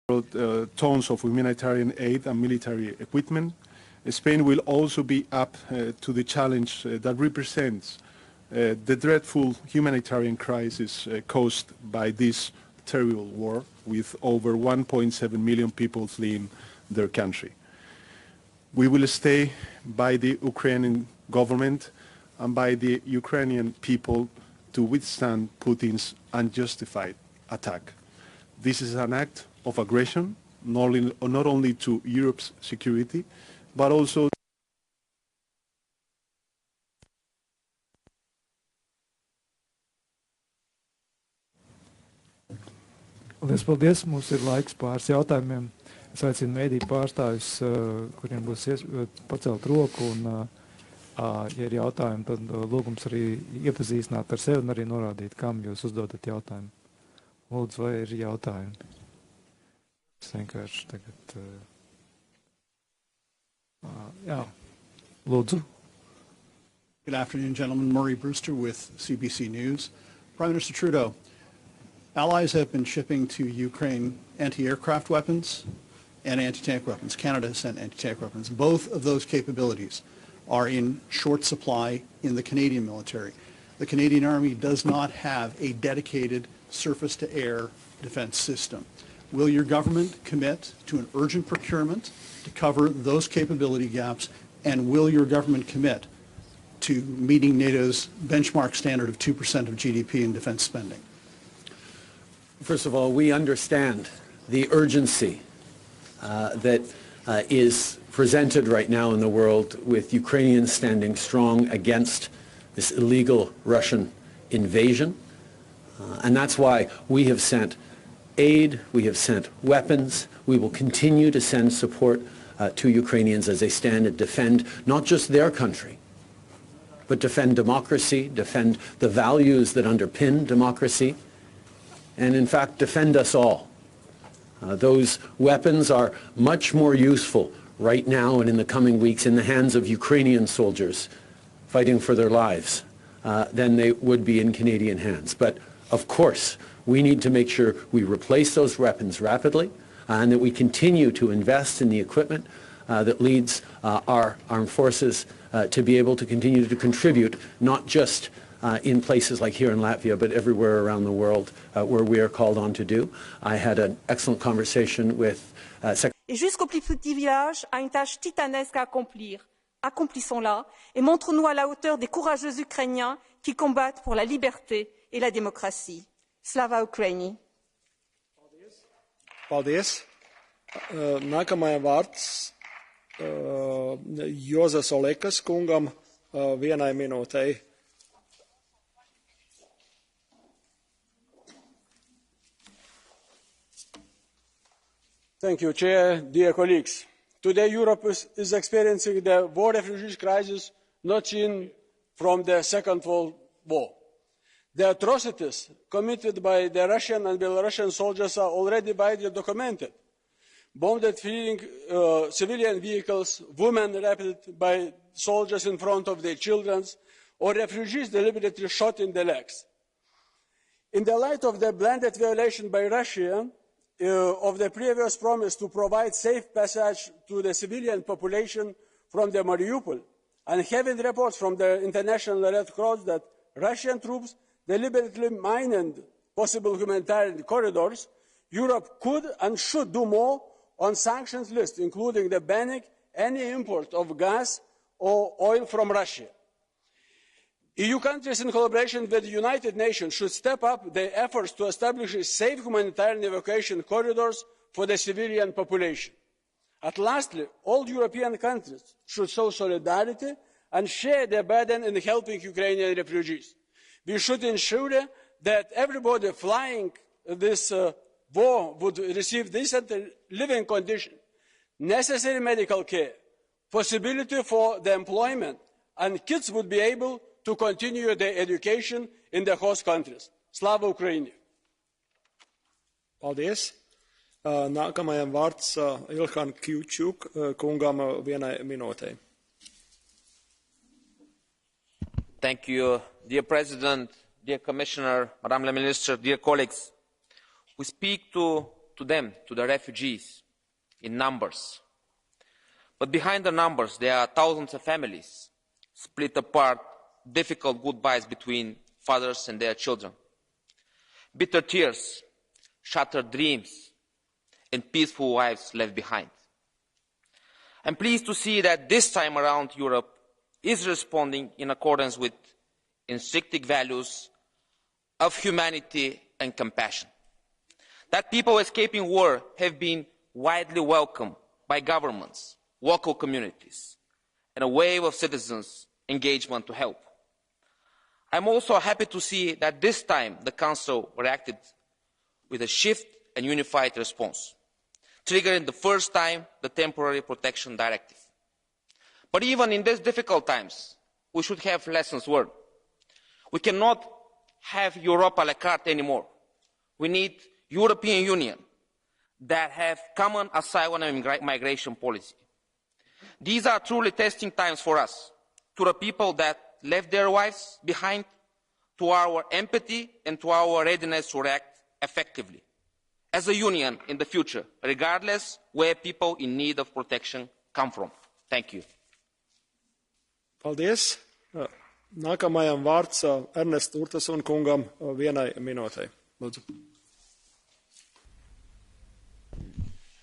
tons of humanitarian aid and military equipment. Spain will also be up to the challenge that represents the dreadful humanitarian crisis caused by this terrible war, with over 1.7 million people fleeing their country. We will stay by the Ukrainian government and by the Ukrainian people to withstand Putin's unjustified attack. This is an act of aggression, not only to Europe's security, but also Liels paldies, mums ir laiks pāris jautājumiem. Es aicinu mēdīju pārstāvis, kuriem būs pacelt roku, un, ja ir jautājumi, tad lūgums arī iepazīstināt ar sevi un arī norādīt, kam jūs uzdodat jautājumu. Lūdzu, vai ir jautājumi? Es vienkārši tagad... jā, lūdzu. Good afternoon, gentlemen. Murray Brewster with CBC News. Prime Minister Trudeau, allies have been shipping to Ukraine anti-aircraft weapons and anti-tank weapons. Canada has sent anti-tank weapons. Both of those capabilities are in short supply in the Canadian military. The Canadian Army does not have a dedicated surface-to-air defense system. Will your government commit to an urgent procurement to cover those capability gaps, and will your government commit to meeting NATO's benchmark standard of 2% of GDP in defense spending? First of all, we understand the urgency that is presented right now in the world with Ukrainians standing strong against this illegal Russian invasion. And that's why we have sent aid, we have sent weapons, we will continue to send support to Ukrainians as they stand and defend not just their country, but defend democracy, defend the values that underpin democracy, and in fact defend us all. Those weapons are much more useful right now and in the coming weeks in the hands of Ukrainian soldiers fighting for their lives than they would be in Canadian hands. But of course, we need to make sure we replace those weapons rapidly and that we continue to invest in the equipment that leads our armed forces to be able to continue to contribute, not just in places like here in Latvia, but everywhere around the world where we are called on to do. I had an excellent conversation with Secretary. Et jusqu'au plus petit village a une tâche titanesque à accomplir. Accomplissons-la et montrons-nous à la hauteur des courageux Ukrainiens qui combattent pour la liberté et la démocratie. Slava Ukraini. Paldies. Nākamajam vārds Jozas Olekas kungam vienai minūtei. Thank you, Chair. Dear colleagues, today Europe is experiencing the war refugee crisis not seen from the Second World War. The atrocities committed by the Russian and Belarusian soldiers are already widely documented. Bombed fleeing civilian vehicles, women raped by soldiers in front of their children, or refugees deliberately shot in the legs. In the light of the blatant violation by Russia of the previous promise to provide safe passage to the civilian population from the Mariupol, and having reports from the International Red Cross that Russian troops deliberately mined possible humanitarian corridors, Europe could and should do more on sanctions list, including the banning any import of gas or oil from Russia. EU countries in collaboration with the United Nations should step up their efforts to establish safe humanitarian evacuation corridors for the civilian population. And lastly, all European countries should show solidarity and share their burden in helping Ukrainian refugees. We should ensure that everybody flying this war would receive decent living conditions, necessary medical care, possibility for the employment, and kids would be able to continue their education in the host countries. Slava Ukraini! Paldies. Nākamajam vārds Ilhan Kyivchuk kungam vienai minūtei. Thank you, dear President, dear Commissioner, Madam la Minister, dear colleagues. We speak to to them, to the refugees, in numbers. But behind the numbers, there are thousands of families split apart, difficult goodbyes between fathers and their children, bitter tears, shattered dreams, and peaceful lives left behind. I'm pleased to see that this time around Europe is responding in accordance with instinctive values of humanity and compassion. That people escaping war have been widely welcomed by governments, local communities, and a wave of citizens' engagement to help. I'm also happy to see that this time the Council reacted with a swift and unified response, triggering the first time the Temporary Protection Directive. But even in these difficult times, we should have lessons learned. We cannot have Europe a la carte anymore. We need European Union that have common asylum and migration policy. These are truly testing times for us, to the people that left their lives behind, to our empathy and to our readiness to react effectively as a union in the future, regardless where people in need of protection come from. Thank you. Paldies. Nākamajam vārds Ernest Urtasun kungam vienai minūtei. Lūdzu.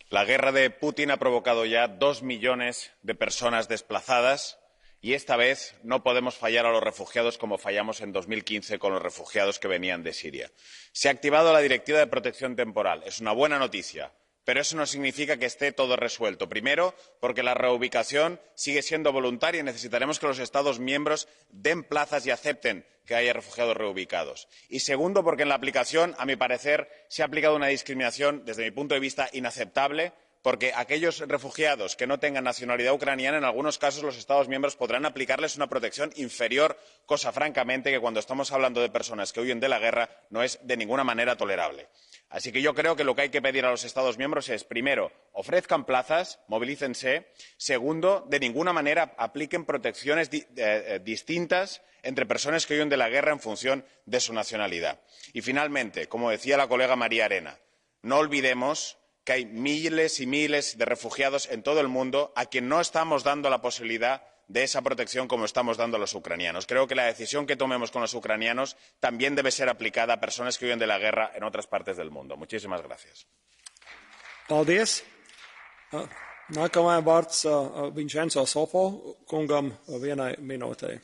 La guerra de Putin ha provocado ya 2 millones de personas desplazadas y esta vez no podemos fallar a los refugiados como fallamos en 2015 con los refugiados que venían de Siria. Se ha activado la Directiva de Protección Temporal. Es una buena noticia, pero eso no significa que esté todo resuelto. Primero, porque la reubicación sigue siendo voluntaria y necesitaremos que los Estados miembros den plazas y acepten que haya refugiados reubicados. Y segundo, porque en la aplicación, a mi parecer, se ha aplicado una discriminación, desde mi punto de vista, inaceptable, porque aquellos refugiados que no tengan nacionalidad ucraniana, en algunos casos los Estados miembros podrán aplicarles una protección inferior, cosa francamente que cuando estamos hablando de personas que huyen de la guerra no es de ninguna manera tolerable. Así que yo creo que lo que hay que pedir a los Estados miembros es, primero, ofrezcan plazas, movilícense. Segundo, de ninguna manera apliquen protecciones distintas entre personas que huyen de la guerra en función de su nacionalidad. Y finalmente, como decía la colega María Arena, no olvidemos que hay miles y miles de refugiados en todo el mundo a quien no estamos dando la posibilidad de esa protección como estamos dando a los ucranianos. Creo que la decisión que tomemos con los ucranianos también debe ser aplicada a personas que huyen de la guerra en otras partes del mundo. Muchísimas gracias. Paldies. Nākamajam vārds Vincenzo Sofo kungam vienai minūtei.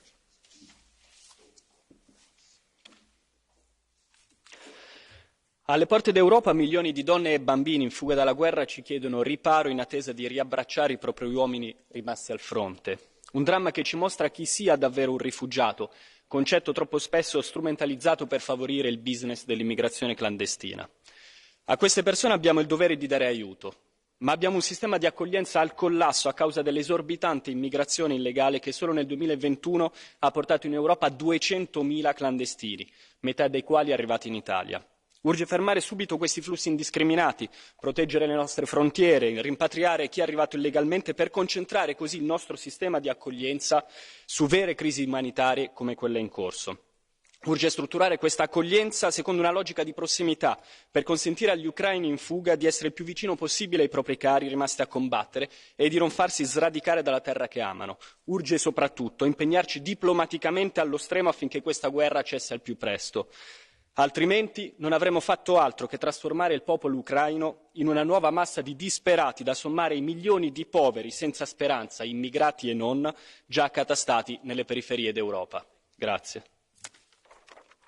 Alle porte d'Europa milioni di donne e bambini in fuga dalla guerra ci chiedono riparo in attesa di riabbracciare i propri uomini rimasti al fronte. Un dramma che ci mostra chi sia davvero un rifugiato, concetto troppo spesso strumentalizzato per favorire il business dell'immigrazione clandestina. A queste persone abbiamo il dovere di dare aiuto, ma abbiamo un sistema di accoglienza al collasso a causa dell'esorbitante immigrazione illegale che solo nel 2021 ha portato in Europa 200.000 clandestini, metà dei quali arrivati in Italia. Urge fermare subito questi flussi indiscriminati, proteggere le nostre frontiere, rimpatriare chi è arrivato illegalmente per concentrare così il nostro sistema di accoglienza su vere crisi umanitarie come quella in corso. Urge strutturare questa accoglienza secondo una logica di prossimità per consentire agli ucraini in fuga di essere il più vicino possibile ai propri cari rimasti a combattere e di non farsi sradicare dalla terra che amano. Urge soprattutto impegnarci diplomaticamente allo stremo affinché questa guerra cessi al più presto. Altrimenti non avremo fatto altro che trasformare il popolo ucraino in una nuova massa di disperati da sommare ai milioni di poveri senza speranza, immigrati e non, già accatastati nelle periferie d'Europa. Grazie.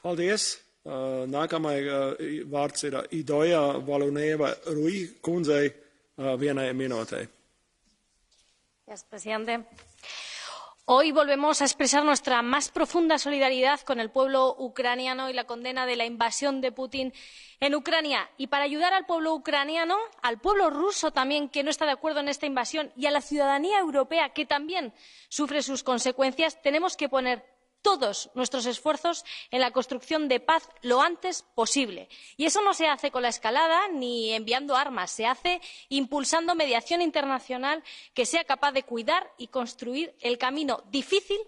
Paldies. Nākamai vārds ir Idoja Valuneva Rui kundzei vienai minūtei. Gracias, presidente. Hoy volvemos a expresar nuestra más profunda solidaridad con el pueblo ucraniano y la condena de la invasión de Putin en Ucrania. Y para ayudar al pueblo ucraniano, al pueblo ruso también, que no está de acuerdo en esta invasión, y a la ciudadanía europea, que también sufre sus consecuencias, tenemos que poner todos nuestros esfuerzos en la construcción de paz lo antes posible. Y eso no se hace con la escalada ni enviando armas, se hace impulsando mediación internacional que sea capaz de cuidar y construir el camino difícil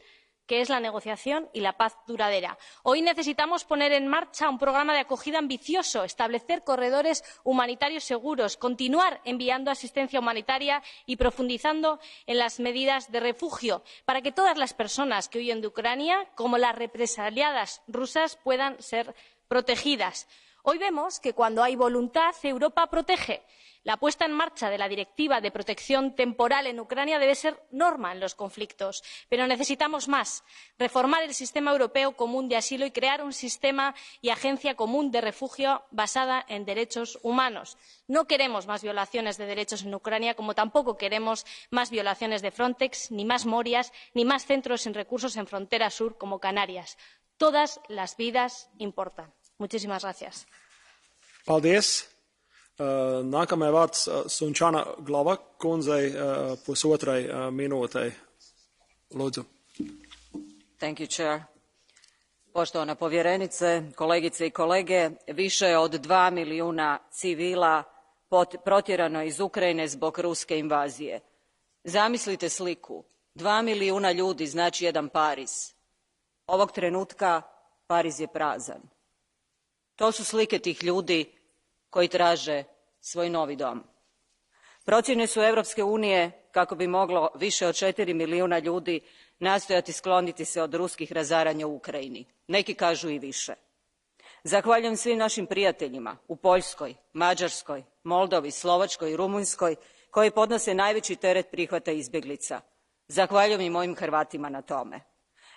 que es la negociación y la paz duradera. Hoy necesitamos poner en marcha un programa de acogida ambicioso, establecer corredores humanitarios seguros, continuar enviando asistencia humanitaria y profundizando en las medidas de refugio para que todas las personas que huyen de Ucrania, como las represaliadas rusas, puedan ser protegidas. Hoy vemos que cuando hay voluntad, Europa protege. La puesta en marcha de la Directiva de Protección Temporal en Ucrania debe ser norma en los conflictos, pero necesitamos más. Reformar el sistema europeo común de asilo y crear un sistema y agencia común de refugio basada en derechos humanos. No queremos más violaciones de derechos en Ucrania, como tampoco queremos más violaciones de Frontex, ni más Morias, ni más centros sin recursos en frontera sur como Canarias. Todas las vidas importan. Muchísimas gracias. Paldies. Nākamais vārds Sunčana Glava kundzei pusotrai minūtei. Lūdzu. Thank you, Chair. Poštovana povjerenice, kolegice i kolege, više od 2 milijuna civila protjerano je iz Ukrajine zbog ruske invazije. Zamislite sliku. 2 milijuna ljudi znači jedan Pariz. Ovog trenutka Pariz je prazan. To su slike tih ljudi koji traže svoj novi dom. Procjene su Europske unije kako bi moglo više od 4 milijuna ljudi nastojati skloniti se od ruskih razaranja u Ukrajini. Neki kažu i više. Zahvaljujem svim našim prijateljima u Poljskoj, Mađarskoj, Moldovi, Slovačkoj i Rumunjskoj koji podnose najveći teret prihvata izbjeglica. Zahvaljujem i mojim Hrvatima na tome.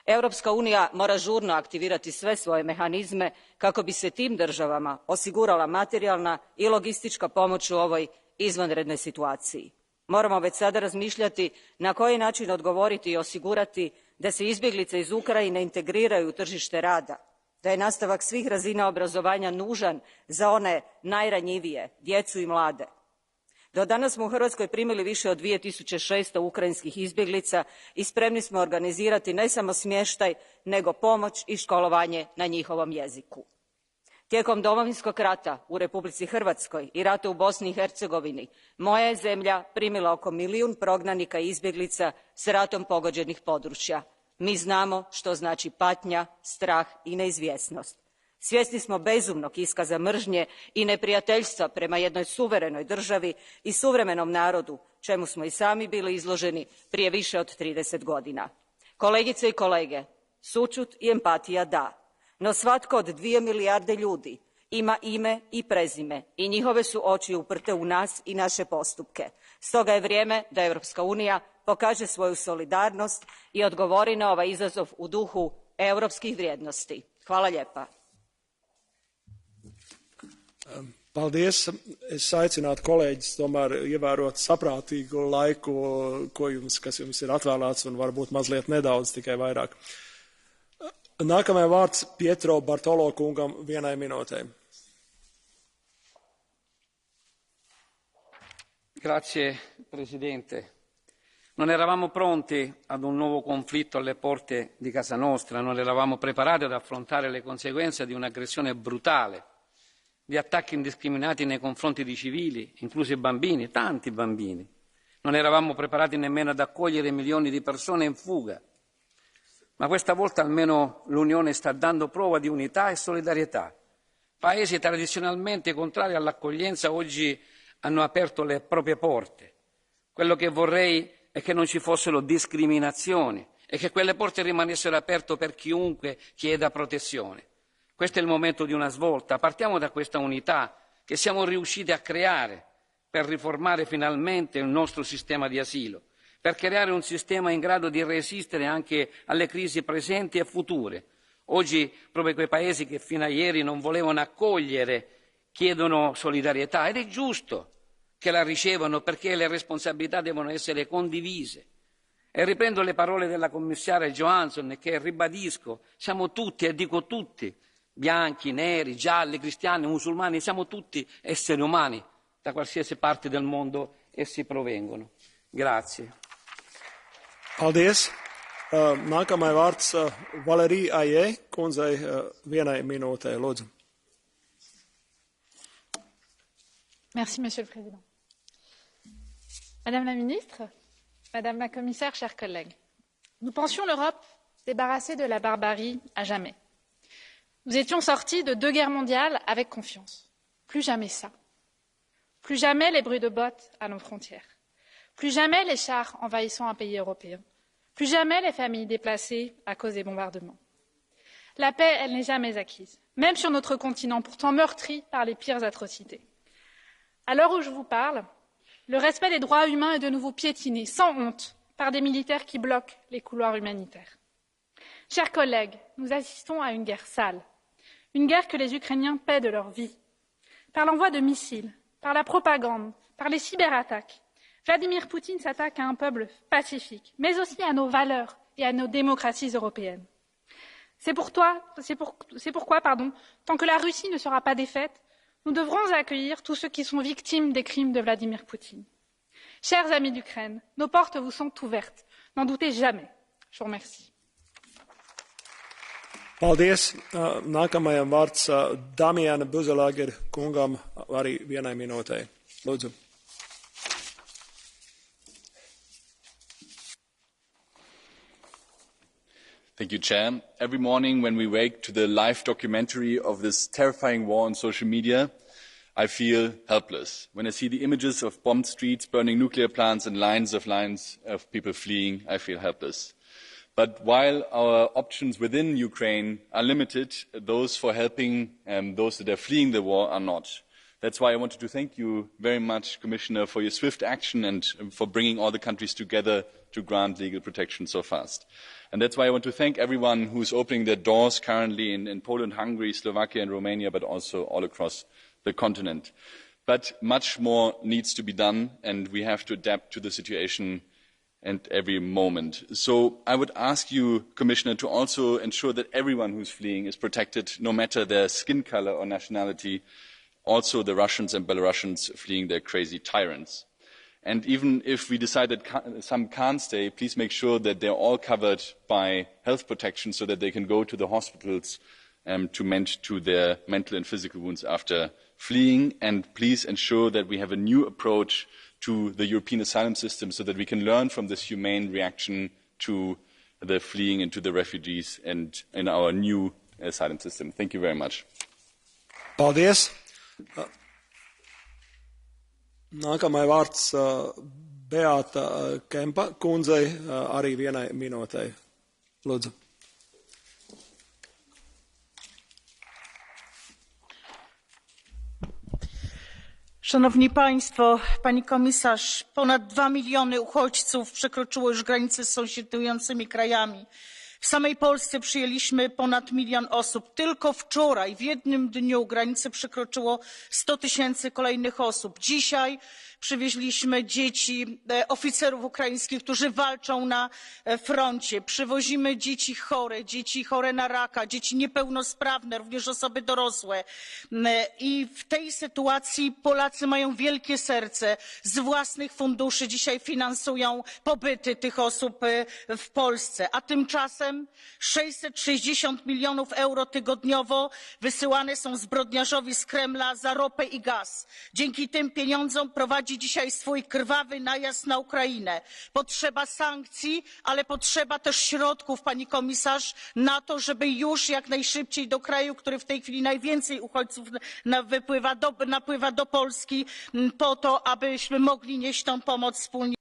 Europska unija mora žurno aktivirati sve svoje mehanizme kako bi se tim državama osigurala materijalna i logistička pomoć u ovoj izvanrednoj situaciji. Moramo već sada razmišljati na koji način odgovoriti i osigurati da se izbjeglice iz Ukrajine integriraju u tržište rada, da je nastavak svih razina obrazovanja nužan za one najranjivije, djecu i mlade. Do danas smo u Hrvatskoj primili više od 2600 ukrajinskih izbjeglica i spremni smo organizirati ne samo smještaj, nego pomoć i školovanje na njihovom jeziku. Tijekom Domovinskog rata u Republici Hrvatskoj i rata u Bosni i Hercegovini, moja je zemlja primila oko 1 milijun prognanika i izbjeglica s ratom pogođenih područja. Mi znamo što znači patnja, strah i neizvjesnost. Svjesni smo bezumnog iskaza mržnje i neprijateljstva prema jednoj suverenoj državi i suvremenom narodu, čemu smo i sami bili izloženi prije više od 30 godina. Kolegice i kolege, sućut i empatija da, no svatko od 2 milijarde ljudi ima ime i prezime i njihove su oči uprte u nas i naše postupke. Stoga je vrijeme da Europska unija pokaže svoju solidarnost i odgovori na ovaj izazov u duhu europskih vrijednosti. Hvala lijepa. Paldies. Es aicinātu kolēģis tomēr ievērot saprātīgu laiku, kas jums ir atvēlēts, un varbūt mazliet nedaudz, tikai vairāk. Nākamais vārds Pietro Bartolo kungam 1 minūtei. Grazie, Presidente. Non eravamo pronti ad un nuovo conflitto alle porte di casa nostra, non eravamo preparati ad affrontare le conseguenze di un'aggressione brutale, di attacchi indiscriminati nei confronti di civili, inclusi bambini, tanti bambini. Non eravamo preparati nemmeno ad accogliere milioni di persone in fuga. Ma questa volta almeno l'Unione sta dando prova di unità e solidarietà. Paesi tradizionalmente contrari all'accoglienza oggi hanno aperto le proprie porte. Quello che vorrei è che non ci fossero discriminazioni e che quelle porte rimanessero aperte per chiunque chieda protezione. Questo è il momento di una svolta. Partiamo da questa unità che siamo riusciti a creare per riformare finalmente il nostro sistema di asilo, per creare un sistema in grado di resistere anche alle crisi presenti e future. Oggi proprio quei paesi che fino a ieri non volevano accogliere chiedono solidarietà ed è giusto che la ricevano perché le responsabilità devono essere condivise. E riprendo le parole della commissaria Johansson che ribadisco, siamo tutti, e dico tutti, bianchi, neri, gialli, cristiani, musulmani, siamo tutti esseri umani da qualsiasi parte del mondo essi provengono. Grazie. Paldies. Nākamais vārds Valerija Aie kundzei 1 minūtei, lūdzu. Merci, Monsieur le Président. Madame la Ministre, Madame la Commissaire, chers collègues, nous pensions l'Europe débarrassés de la barbarie à jamais. Nous étions sortis de 2 guerres mondiales avec confiance. Plus jamais ça. Plus jamais les bruits de bottes à nos frontières. Plus jamais les chars envahissant un pays européen. Plus jamais les familles déplacées à cause des bombardements. La paix, elle n'est jamais acquise, même sur notre continent pourtant meurtri par les pires atrocités. À l'heure où je vous parle, le respect des droits humains est de nouveau piétiné, sans honte, par des militaires qui bloquent les couloirs humanitaires. Chers collègues, nous assistons à une guerre sale, une guerre que les Ukrainiens paient de leur vie. Par l'envoi de missiles, par la propagande, par les cyberattaques, Vladimir Poutine s'attaque à un peuple pacifique, mais aussi à nos valeurs et à nos démocraties européennes. C'est pourquoi, tant que la Russie ne sera pas défaite, nous devrons accueillir tous ceux qui sont victimes des crimes de Vladimir Poutine. Chers amis d'Ukraine, nos portes vous sont ouvertes. N'en doutez jamais. Je vous remercie. Paldies. Nākamajam vārds Damiana Buzelager kungam arī 1 minūtei. Lūdzu. Thank you, Chair. Every morning when we wake to the live documentary of this terrifying war on social media, I feel helpless. When I see the images of bombed streets, burning nuclear plants and lines of people fleeing, I feel helpless. But while our options within Ukraine are limited, those for helping those that are fleeing the war are not. That's why I wanted to thank you very much, Commissioner, for your swift action and for bringing all the countries together to grant legal protection so fast. And that's why I want to thank everyone who is opening their doors currently in Poland, Hungary, Slovakia and Romania, but also all across the continent. But much more needs to be done, and we have to adapt to the situation at every moment. So I would ask you, Commissioner, to also ensure that everyone who is fleeing is protected, no matter their skin color or nationality, also the Russians and Belarusians fleeing their crazy tyrants. And even if we decide that some can't stay, please make sure that they're all covered by health protection so that they can go to the hospitals to mend to their mental and physical wounds after fleeing. And please ensure that we have a new approach to the European asylum system so that we can learn from this humane reaction to the fleeing and to the refugees and in our new asylum system. Thank you very much. Paldies. Nākamais vārds Beata Kempa kundzei arī 1 minūtei. Lūdzu. Szanowni Państwo, Pani Komisarz, ponad 2 miliony uchodźców przekroczyło już granice z sąsiadującymi krajami. W samej Polsce przyjęliśmy ponad 1 milion osób. Tylko wczoraj, w jednym dniu, granicę przekroczyło 100 000 kolejnych osób. Dzisiaj przywieźliśmy dzieci oficerów ukraińskich, którzy walczą na froncie. Przywozimy dzieci chore na raka, dzieci niepełnosprawne, również osoby dorosłe. I w tej sytuacji Polacy mają wielkie serce. Z własnych funduszy dzisiaj finansują pobyty tych osób w Polsce. A tymczasem 660 milionów euro tygodniowo wysyłane są zbrodniarzowi z Kremla za ropę i gaz. Dzięki tym pieniądzom prowadzi dzisiaj swój krwawy najazd na Ukrainę. Potrzeba sankcji, ale potrzeba też środków, Pani Komisarz, na to, żeby już jak najszybciej do kraju, który w tej chwili najwięcej uchodźców napływa do Polski, po to, abyśmy mogli nieść tę pomoc wspólnie.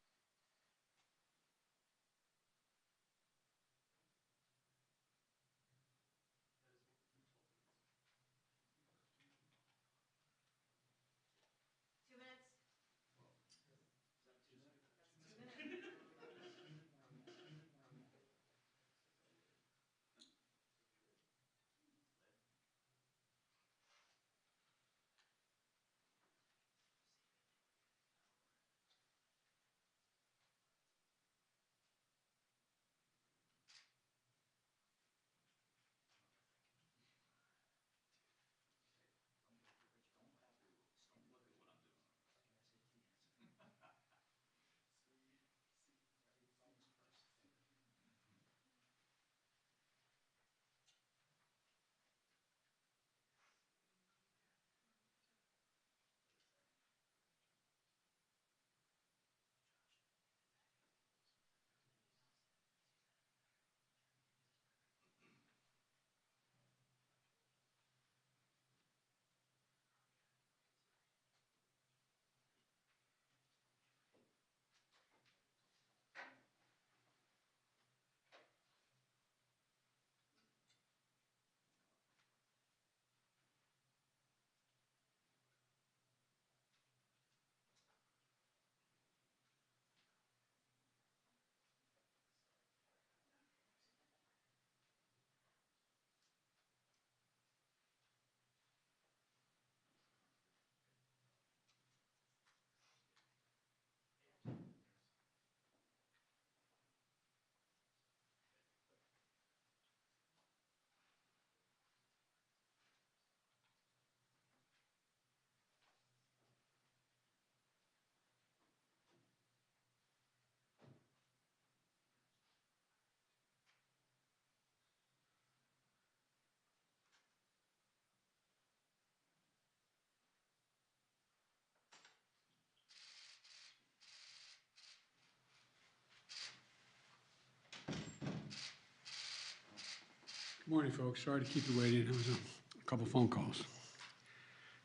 morning, folks. Sorry to keep you waiting. It was a couple phone calls.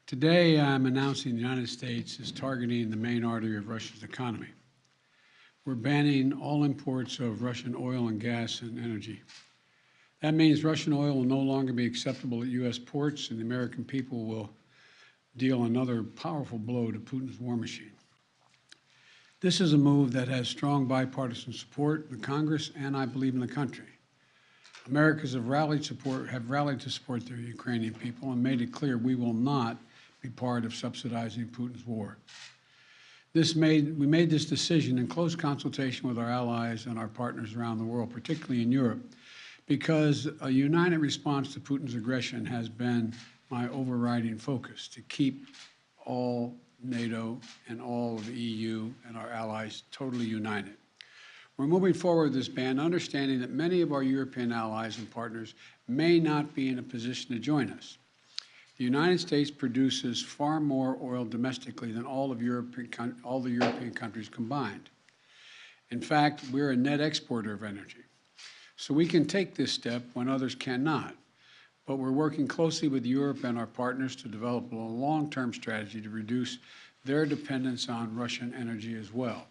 Today, I'm announcing the United States is targeting the main artery of Russia's economy. We're banning all imports of Russian oil and gas and energy. That means Russian oil will no longer be acceptable at U.S. ports, and the American people will deal another powerful blow to Putin's war machine. This is a move that has strong bipartisan support in the Congress and, I believe, in the country. Americans have rallied to support their Ukrainian people and made it clear we will not be part of subsidizing Putin's war. We made this decision in close consultation with our allies and our partners around the world, particularly in Europe, because a united response to Putin's aggression has been my overriding focus, to keep all NATO and all of the EU and our allies totally united. We're moving forward with this ban, understanding that many of our European allies and partners may not be in a position to join us. The United States produces far more oil domestically than all the European countries combined. In fact, we're a net exporter of energy. So we can take this step when others cannot. But we're working closely with Europe and our partners to develop a long-term strategy to reduce their dependence on Russian energy as well.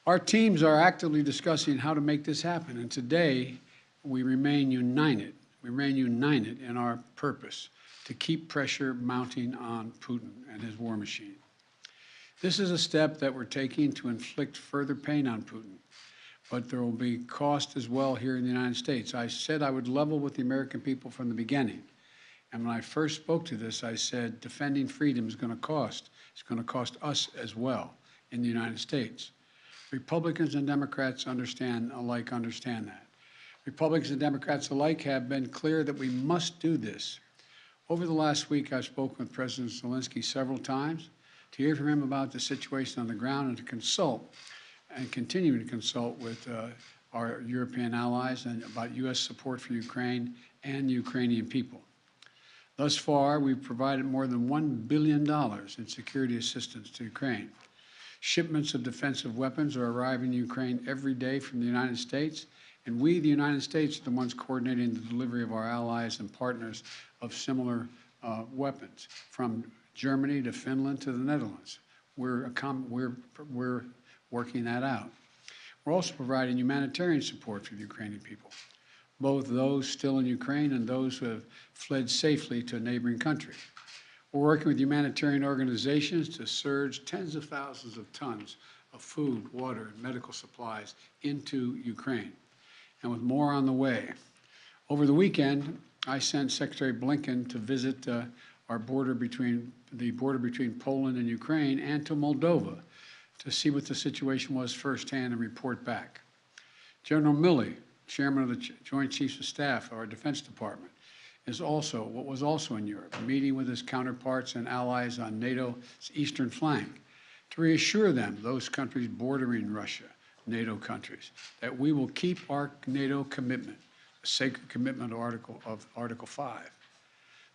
Our teams are actively discussing how to make this happen, and today we remain united. We remain united in our purpose to keep pressure mounting on Putin and his war machine. This is a step that we're taking to inflict further pain on Putin, but there will be cost as well here in the United States. I said I would level with the American people from the beginning, and when I first spoke to this, I said defending freedom is going to cost. It's going to cost us as well in the United States. Republicans and Democrats understand that. Republicans and Democrats alike have been clear that we must do this. Over the last week, I've spoken with President Zelensky several times to hear from him about the situation on the ground and to consult and continue to consult with our European allies and about U.S. support for Ukraine and the Ukrainian people. Thus far, we've provided more than $1 billion in security assistance to Ukraine. Shipments of defensive weapons are arriving in Ukraine every day from the United States, and we, the United States, are the ones coordinating the delivery of our allies and partners of similar weapons, from Germany to Finland to the Netherlands. We're working that out. We're also providing humanitarian support for the Ukrainian people, both those still in Ukraine and those who have fled safely to a neighboring country. We're working with humanitarian organizations to surge tens of thousands of tons of food, water, and medical supplies into Ukraine, and with more on the way. Over the weekend, I sent Secretary Blinken to visit the border between Poland and Ukraine and to Moldova to see what the situation was firsthand and report back. General Milley, Chairman of the Joint Chiefs of Staff of our Defense Department, was also in Europe, meeting with his counterparts and allies on NATO's eastern flank to reassure them, those countries bordering Russia, NATO countries, that we will keep our NATO commitment, a sacred commitment of Article 5.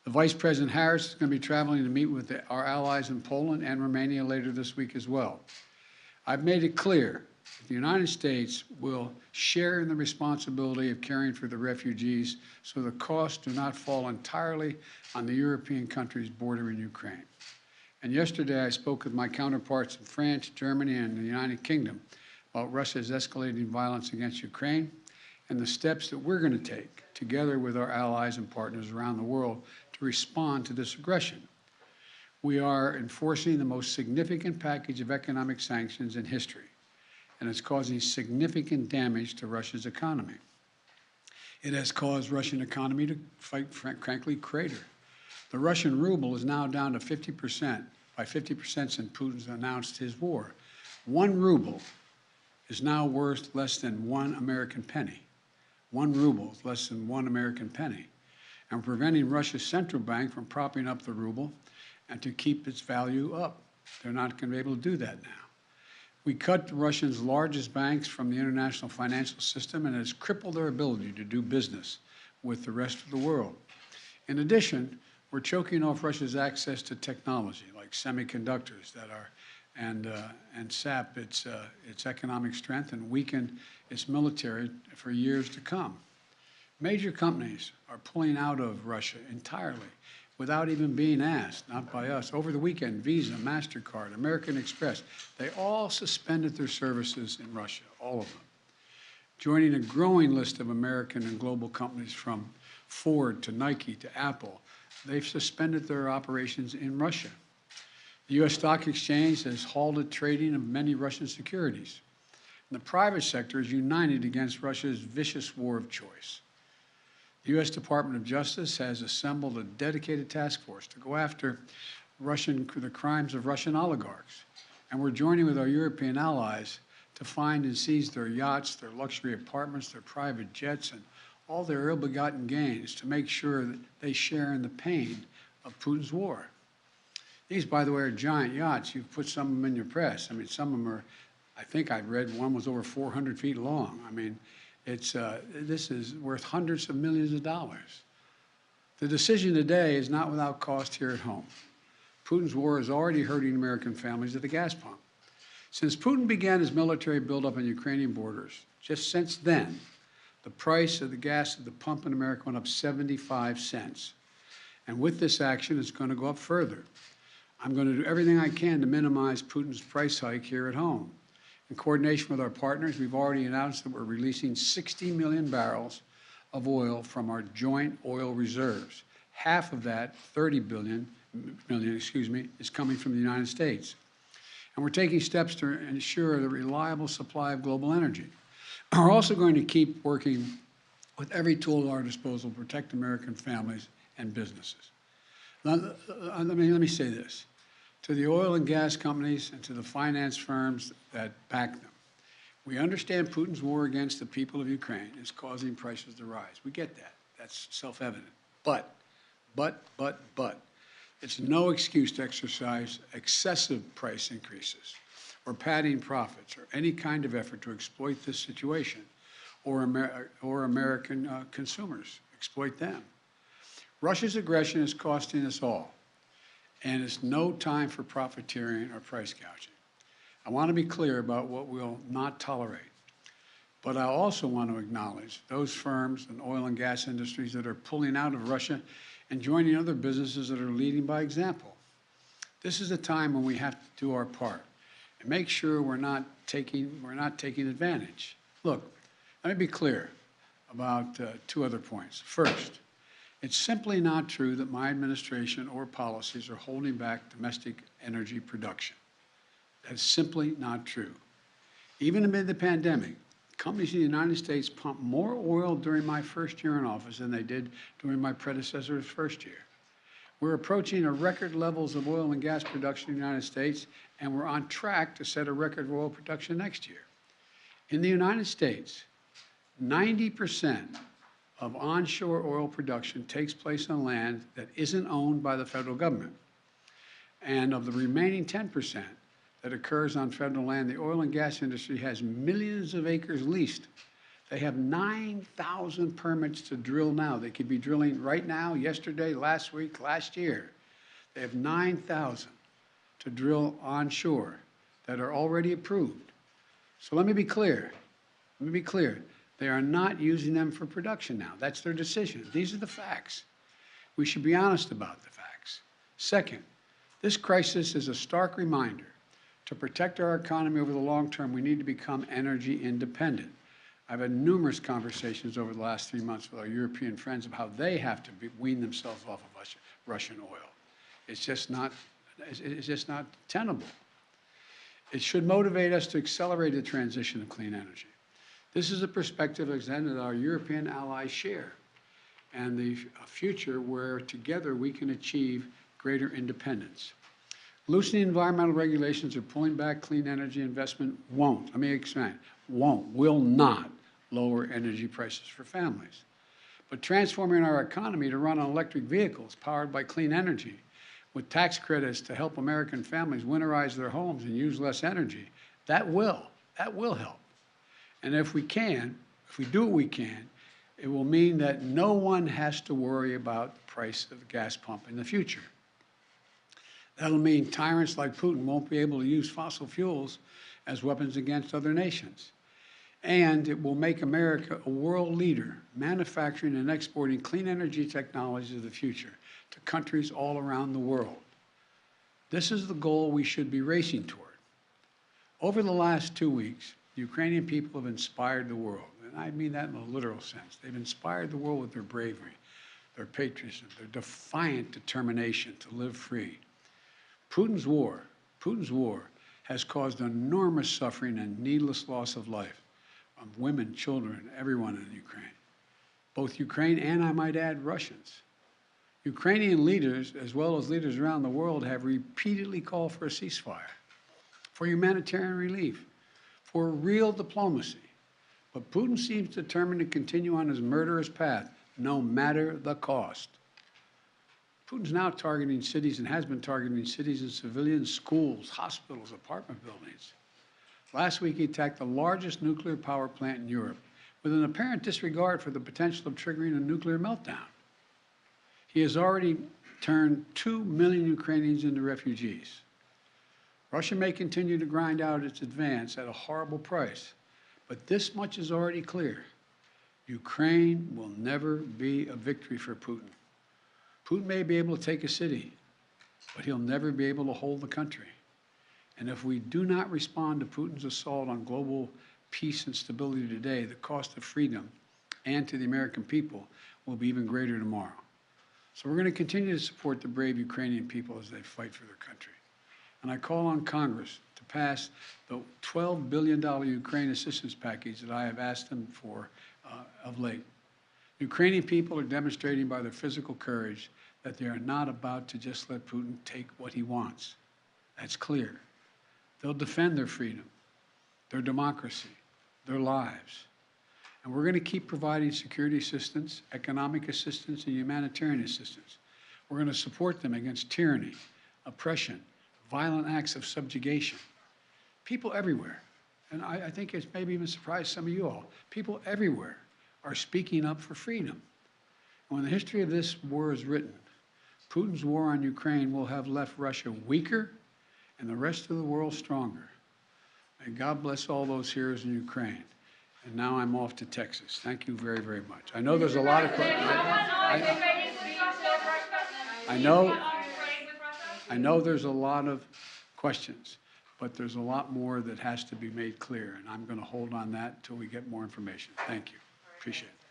The Vice President Harris is going to be traveling to meet with our allies in Poland and Romania later this week as well. I've made it clear that the United States will share in the responsibility of caring for the refugees so the costs do not fall entirely on the European countries bordering Ukraine. And yesterday I spoke with my counterparts in France, Germany, and the United Kingdom about Russia's escalating violence against Ukraine and the steps that we're going to take together with our allies and partners around the world to respond to this aggression. We are enforcing the most significant package of economic sanctions in history, and it's causing significant damage to Russia's economy. It has caused Russian economy to, frankly, crater. The Russian ruble is now down to 50%, by 50% since Putin's announced his war. 1 ruble is now worth less than 1 American penny. 1 ruble is less than 1 American penny. And preventing Russia's central bank from propping up the ruble and to keep its value up. They're not going to be able to do that now. We cut Russia's largest banks from the international financial system, and it has crippled their ability to do business with the rest of the world. In addition, we're choking off Russia's access to technology like semiconductors and sap its economic strength and weaken its military for years to come. Major companies are pulling out of Russia entirely without even being asked, not by us. Over the weekend, Visa, MasterCard, American Express, they all suspended their services in Russia, all of them. Joining a growing list of American and global companies from Ford to Nike to Apple, they've suspended their operations in Russia. The U.S. Stock Exchange has halted trading of many Russian securities. And the private sector is united against Russia's vicious war of choice. The U.S. Department of Justice has assembled a dedicated task force to go after the crimes of Russian oligarchs. And we're joining with our European allies to find and seize their yachts, their luxury apartments, their private jets, and all their ill-begotten gains to make sure that they share in the pain of Putin's war. These, by the way, are giant yachts. You've put some of them in your press. I mean, some of them are, I think I read one was over 400 feet long. I mean, this is worth hundreds of millions of dollars. The decision today is not without cost here at home. Putin's war is already hurting American families at the gas pump. Since Putin began his military buildup on Ukrainian borders, just since then, the price of the gas at the pump in America went up 75 cents. And with this action, it's going to go up further. I'm going to do everything I can to minimize Putin's price hike here at home. In coordination with our partners, we've already announced that we're releasing 60 million barrels of oil from our joint oil reserves. Half of that, 30 million, is coming from the United States. And we're taking steps to ensure the reliable supply of global energy. We're also going to keep working with every tool at our disposal to protect American families and businesses. Now, let me say this. To the oil and gas companies and to the finance firms that back them, we understand Putin's war against the people of Ukraine is causing prices to rise. We get that. That's self-evident. But, it's no excuse to exercise excessive price increases or padding profits or any kind of effort to exploit this situation or American consumers, exploit them. Russia's aggression is costing us all, and it's no time for profiteering or price gouging. I want to be clear about what we'll not tolerate, but I also want to acknowledge those firms and oil and gas industries that are pulling out of Russia and joining other businesses that are leading by example. This is a time when we have to do our part and make sure we're not taking advantage. Look, let me be clear about two other points. First, it's simply not true that my administration or policies are holding back domestic energy production. That's simply not true. Even amid the pandemic, companies in the United States pumped more oil during my first year in office than they did during my predecessor's first year. We're approaching a record levels of oil and gas production in the United States, and we're on track to set a record of oil production next year. In the United States, 90% of onshore oil production takes place on land that isn't owned by the federal government. And of the remaining 10% that occurs on federal land, the oil and gas industry has millions of acres leased. They have 9,000 permits to drill now. They could be drilling right now, yesterday, last week, last year. They have 9,000 to drill onshore that are already approved. So let me be clear. They are not using them for production now. That's their decision. These are the facts. We should be honest about the facts. Second, this crisis is a stark reminder to protect our economy over the long term, we need to become energy independent. I've had numerous conversations over the last 3 months with our European friends of how they have to wean themselves off of Russian oil. It's just not tenable. It should motivate us to accelerate the transition to clean energy. This is a perspective that our European allies share, and the future where together we can achieve greater independence. Loosening environmental regulations or pulling back clean energy investment will not lower energy prices for families. But transforming our economy to run on electric vehicles powered by clean energy with tax credits to help American families winterize their homes and use less energy, that will help. And if we do what we can, it will mean that no one has to worry about the price of the gas pump in the future. That'll mean tyrants like Putin won't be able to use fossil fuels as weapons against other nations. And it will make America a world leader, manufacturing and exporting clean energy technologies of the future to countries all around the world. This is the goal we should be racing toward. Over the last 2 weeks, the Ukrainian people have inspired the world, and I mean that in a literal sense. They've inspired the world with their bravery, their patriotism, their defiant determination to live free. Putin's war has caused enormous suffering and needless loss of life of women, children, everyone in Ukraine. Both Ukraine and, I might add, Russians. Ukrainian leaders, as well as leaders around the world, have repeatedly called for a ceasefire, for humanitarian relief, for real diplomacy. But Putin seems determined to continue on his murderous path, no matter the cost. Putin's now targeting cities and has been targeting cities and civilians, schools, hospitals, apartment buildings. Last week, he attacked the largest nuclear power plant in Europe with an apparent disregard for the potential of triggering a nuclear meltdown. He has already turned 2 million Ukrainians into refugees. Russia may continue to grind out its advance at a horrible price, but this much is already clear. Ukraine will never be a victory for Putin. Putin may be able to take a city, but he'll never be able to hold the country. And if we do not respond to Putin's assault on global peace and stability today, the cost of freedom and to the American people will be even greater tomorrow. So we're going to continue to support the brave Ukrainian people as they fight for their country. And I call on Congress to pass the $12 billion Ukraine assistance package that I have asked them for of late. Ukrainian people are demonstrating by their physical courage that they are not about to just let Putin take what he wants. That's clear. They'll defend their freedom, their democracy, their lives. And we're going to keep providing security assistance, economic assistance, and humanitarian assistance. We're going to support them against tyranny, oppression, violent acts of subjugation. People everywhere, and I think it's maybe even surprised some of you all, people everywhere are speaking up for freedom. And when the history of this war is written, Putin's war on Ukraine will have left Russia weaker and the rest of the world stronger. May God bless all those heroes in Ukraine. And now I'm off to Texas. Thank you very, very much. I know there's a lot of questions. I know there's a lot of questions, but there's a lot more that has to be made clear, and I'm going to hold on that until we get more information. Thank you. Appreciate it.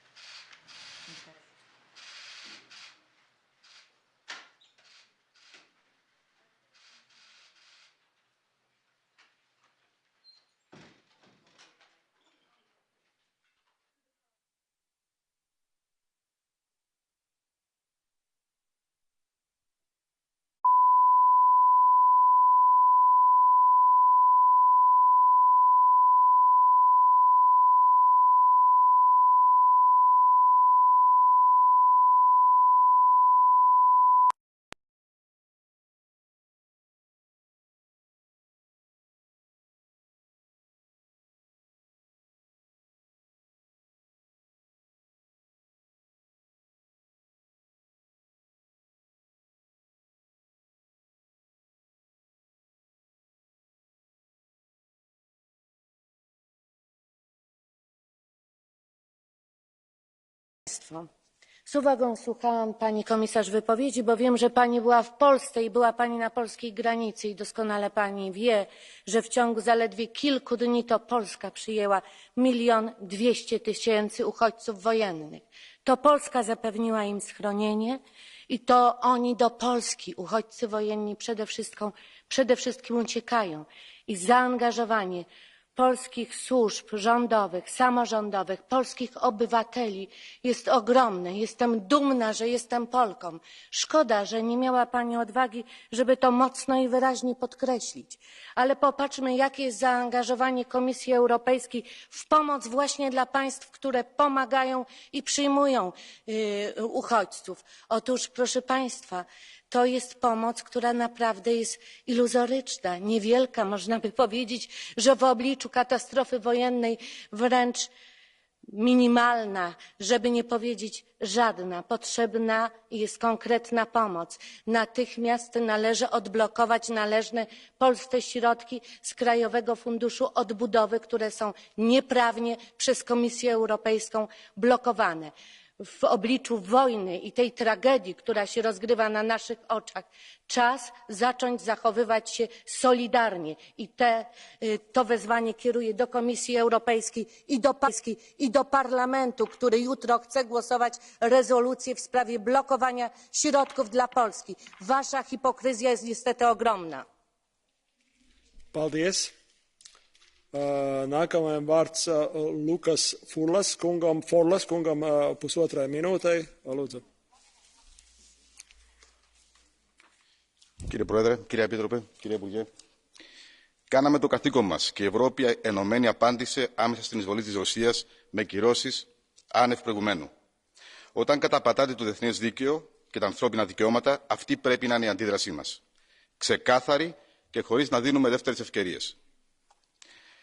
Z uwagą słuchałam pani komisarz wypowiedzi, bo wiem, że pani była w Polsce i była pani na polskiej granicy i doskonale pani wie, że w ciągu zaledwie kilku dni to Polska przyjęła 1 200 000 uchodźców wojennych. To Polska zapewniła im schronienie i to oni do Polski, uchodźcy wojenni przede wszystkim uciekają. I zaangażowanie polskich służb rządowych, samorządowych, polskich obywateli jest ogromne. Jestem dumna, że jestem Polką. Szkoda, że nie miała pani odwagi, żeby to mocno i wyraźnie podkreślić. Ale popatrzmy, jakie jest zaangażowanie Komisji Europejskiej w pomoc właśnie dla państw, które pomagają i przyjmują uchodźców. Otóż, proszę państwa, to jest pomoc, która naprawdę jest iluzoryczna, niewielka. Można by powiedzieć, że w obliczu katastrofy wojennej wręcz minimalna, żeby nie powiedzieć żadna. Potrzebna jest konkretna pomoc. Natychmiast należy odblokować należne Polsce środki z Krajowego Funduszu Odbudowy, które są nieprawnie przez Komisję Europejską blokowane. W obliczu wojny i tej tragedii, która się rozgrywa na naszych oczach, czas zacząć zachowywać się solidarnie i to wezwanie kieruję do Komisji Europejskiej i do Parlamentu, który jutro chce głosować rezolucję w sprawie blokowania środków dla Polski. Wasza hipokryzja jest niestety ogromna. Paldies. Nākamajam vārds Lukas Forlas kungam pusotrai minūtei. Lūdzu. Κύριε Πρόεδρε, κύριε Επίτροπε, κύριε Υπουργέ, κάναμε το καθήκον μας και η Ευρώπη ενωμένη απάντησε άμεσα στην εισβολή της Ρωσίας με κυρώσεις άνευ προηγουμένου. Όταν καταπατάτε το διεθνές δίκαιο και τα ανθρώπινα δικαιώματα, αυτή πρέπει να είναι η αντίδρασή μας. Ξεκάθαρη και χωρίς να δίνουμε δεύτερες ευκαιρίες.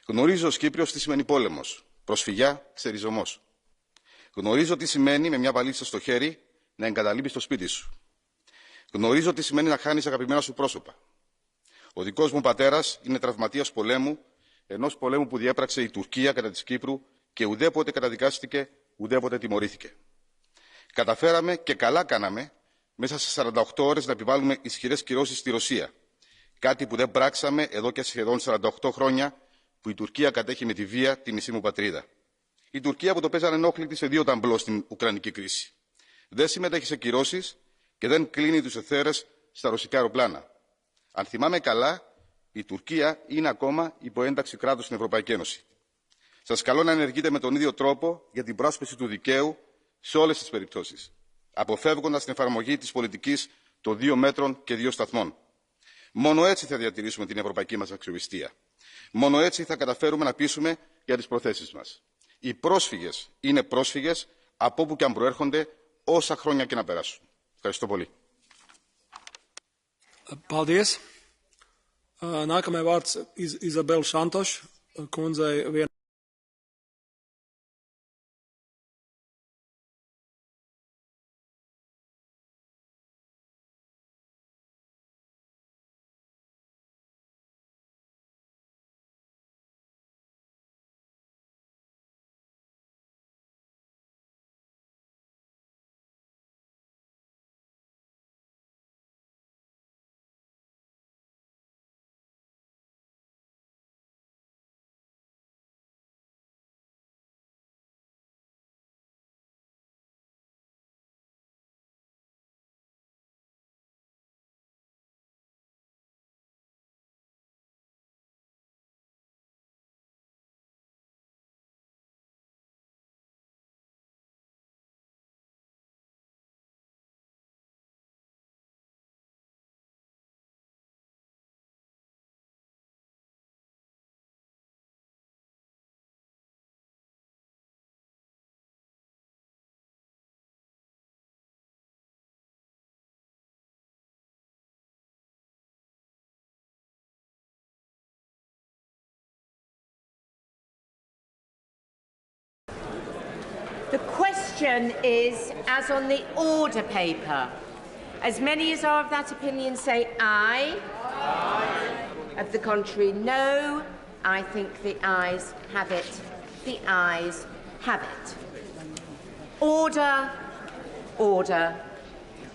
Γνωρίζω ως Κύπριος τι σημαίνει πόλεμος, προσφυγιά, ξεριζωμός. Γνωρίζω τι σημαίνει με μια βαλίτσα στο χέρι να εγκαταλείπεις το σπίτι σου. Γνωρίζω τι σημαίνει να χάνεις αγαπημένα σου πρόσωπα. Ο δικός μου πατέρας είναι τραυματίας πολέμου, ενός πολέμου που διέπραξε η Τουρκία κατά της Κύπρου και ουδέποτε καταδικάστηκε, ουδέποτε τιμωρήθηκε. Καταφέραμε και καλά κάναμε μέσα σε 48 ώρες να επιβάλλουμε ισχυρές κυρώσεις στη Ρωσία. Κάτι που δεν πράξαμε εδώ και σχεδόν 48 χρόνια που η Τουρκία κατέχει με τη βία τη μισή μου πατρίδα. Η Τουρκία που το παίζανε ενόχλητη σε 2 ταμπλό στην Ουκρανική κρίση. Δεν συμμετέχει σε κυρώσεις και δεν κλείνει τους εθέρες στα ρωσικά αεροπλάνα. Αν θυμάμαι καλά, η Τουρκία είναι ακόμα υποένταξη κράτους στην Ευρωπαϊκή Ένωση. Σας καλώ να ενεργείτε με τον ίδιο τρόπο για την προάσπιση του δικαίου σε όλες τις περιπτώσεις, αποφεύγοντας την εφαρμογή της πολιτικής των 2 μέτρων και 2 σταθμών. Μόνο έτσι θα διατηρήσουμε την ευρωπαϊκή μας αξιοπιστία. Μόνο έτσι θα καταφέρουμε να πείσουμε για τις προθέσεις μας. Οι πρόσφυγες είναι πρόσφυγες από όπου και αν προέρχονται, όσα χρόνια και να περάσουν. Ευχαριστώ πολύ. Paldies. Nākamajai vārds Izabela Šantoš kundzei. The question is, as on the order paper, as many as are of that opinion say aye. Aye. Of the contrary, no. I think the ayes have it. The ayes have it. Order, order.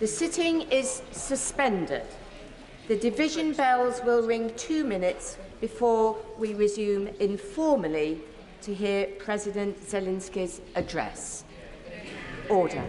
The sitting is suspended. The division bells will ring 2 minutes before we resume informally to hear President Zelensky's address. Order.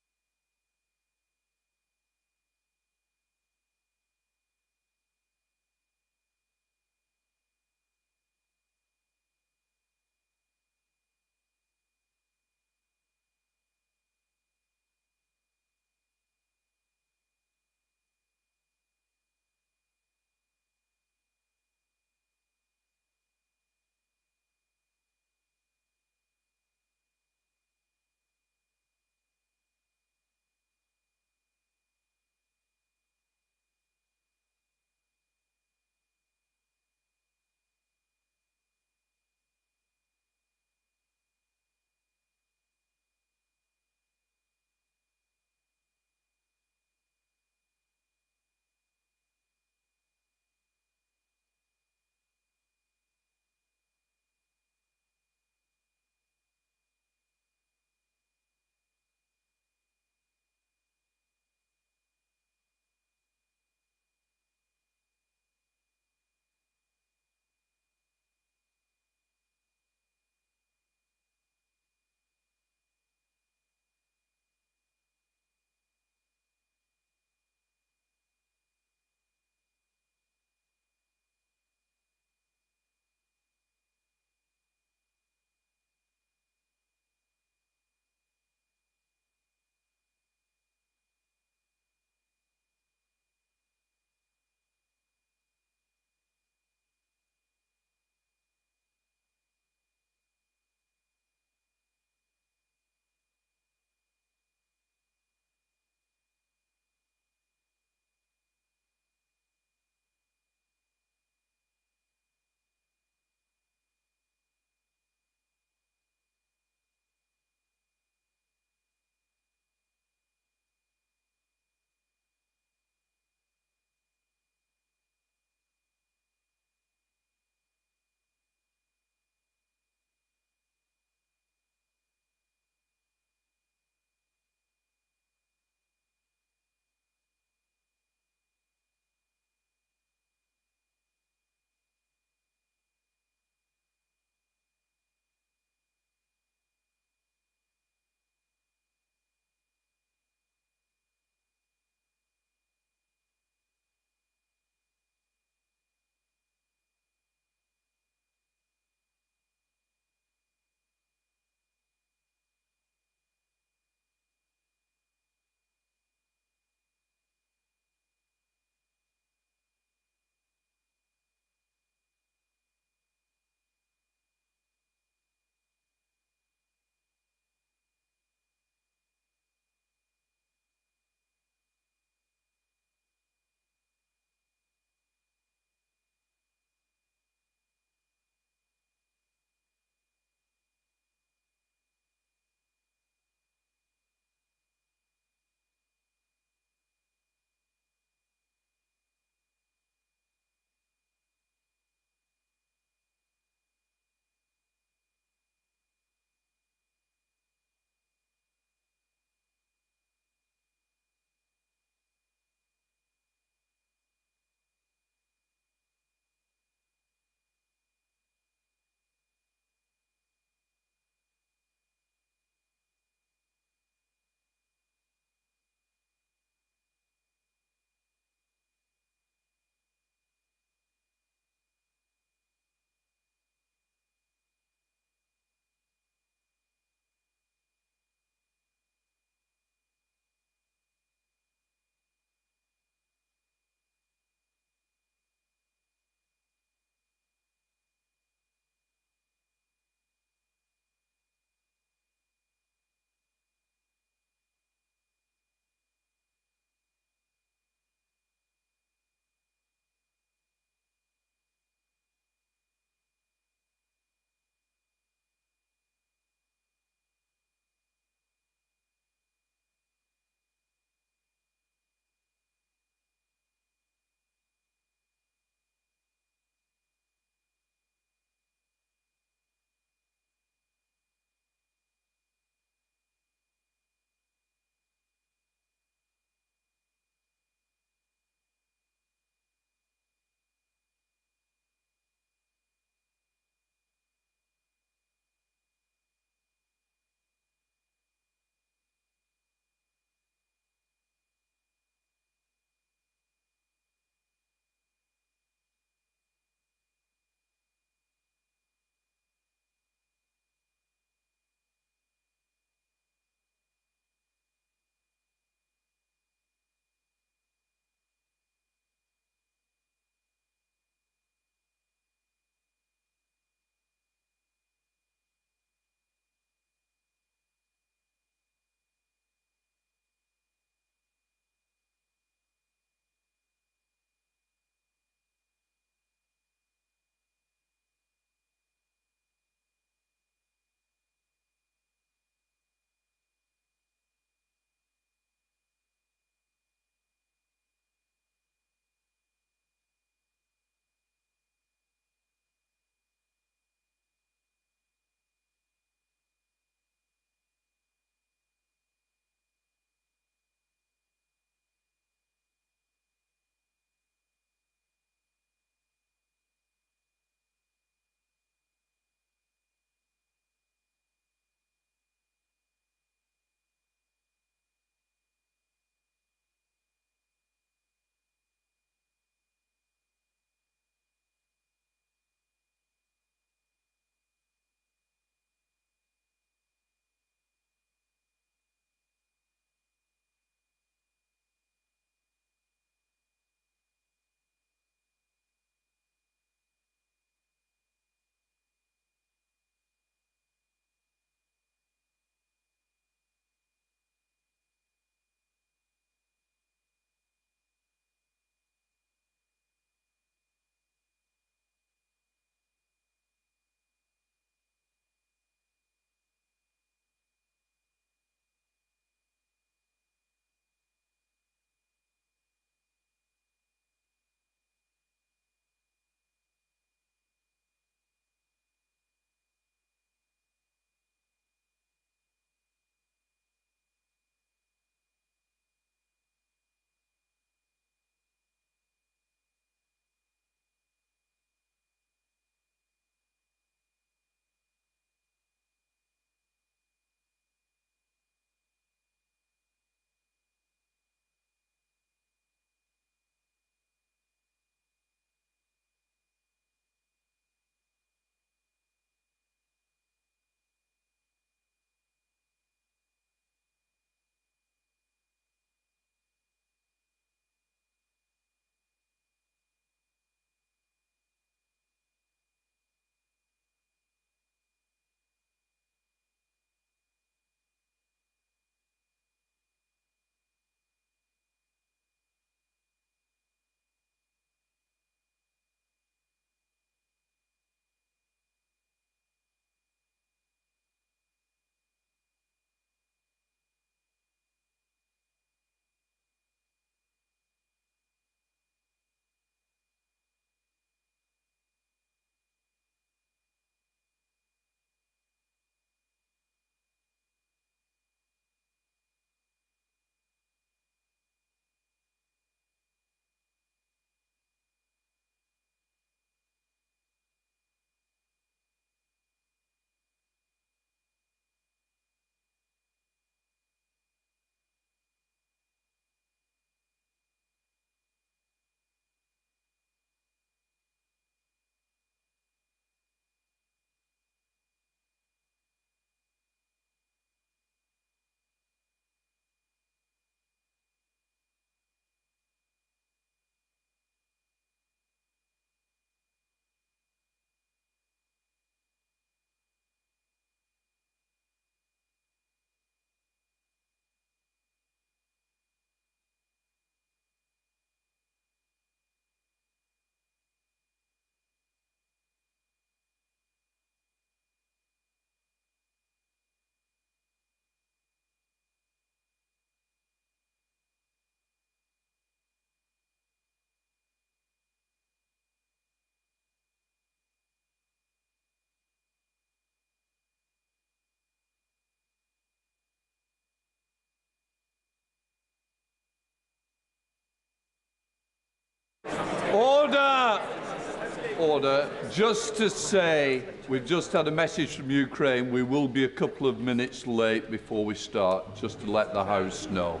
order. Just to say, we've just had a message from Ukraine. We will be a couple of minutes late before we start, just to let the House know.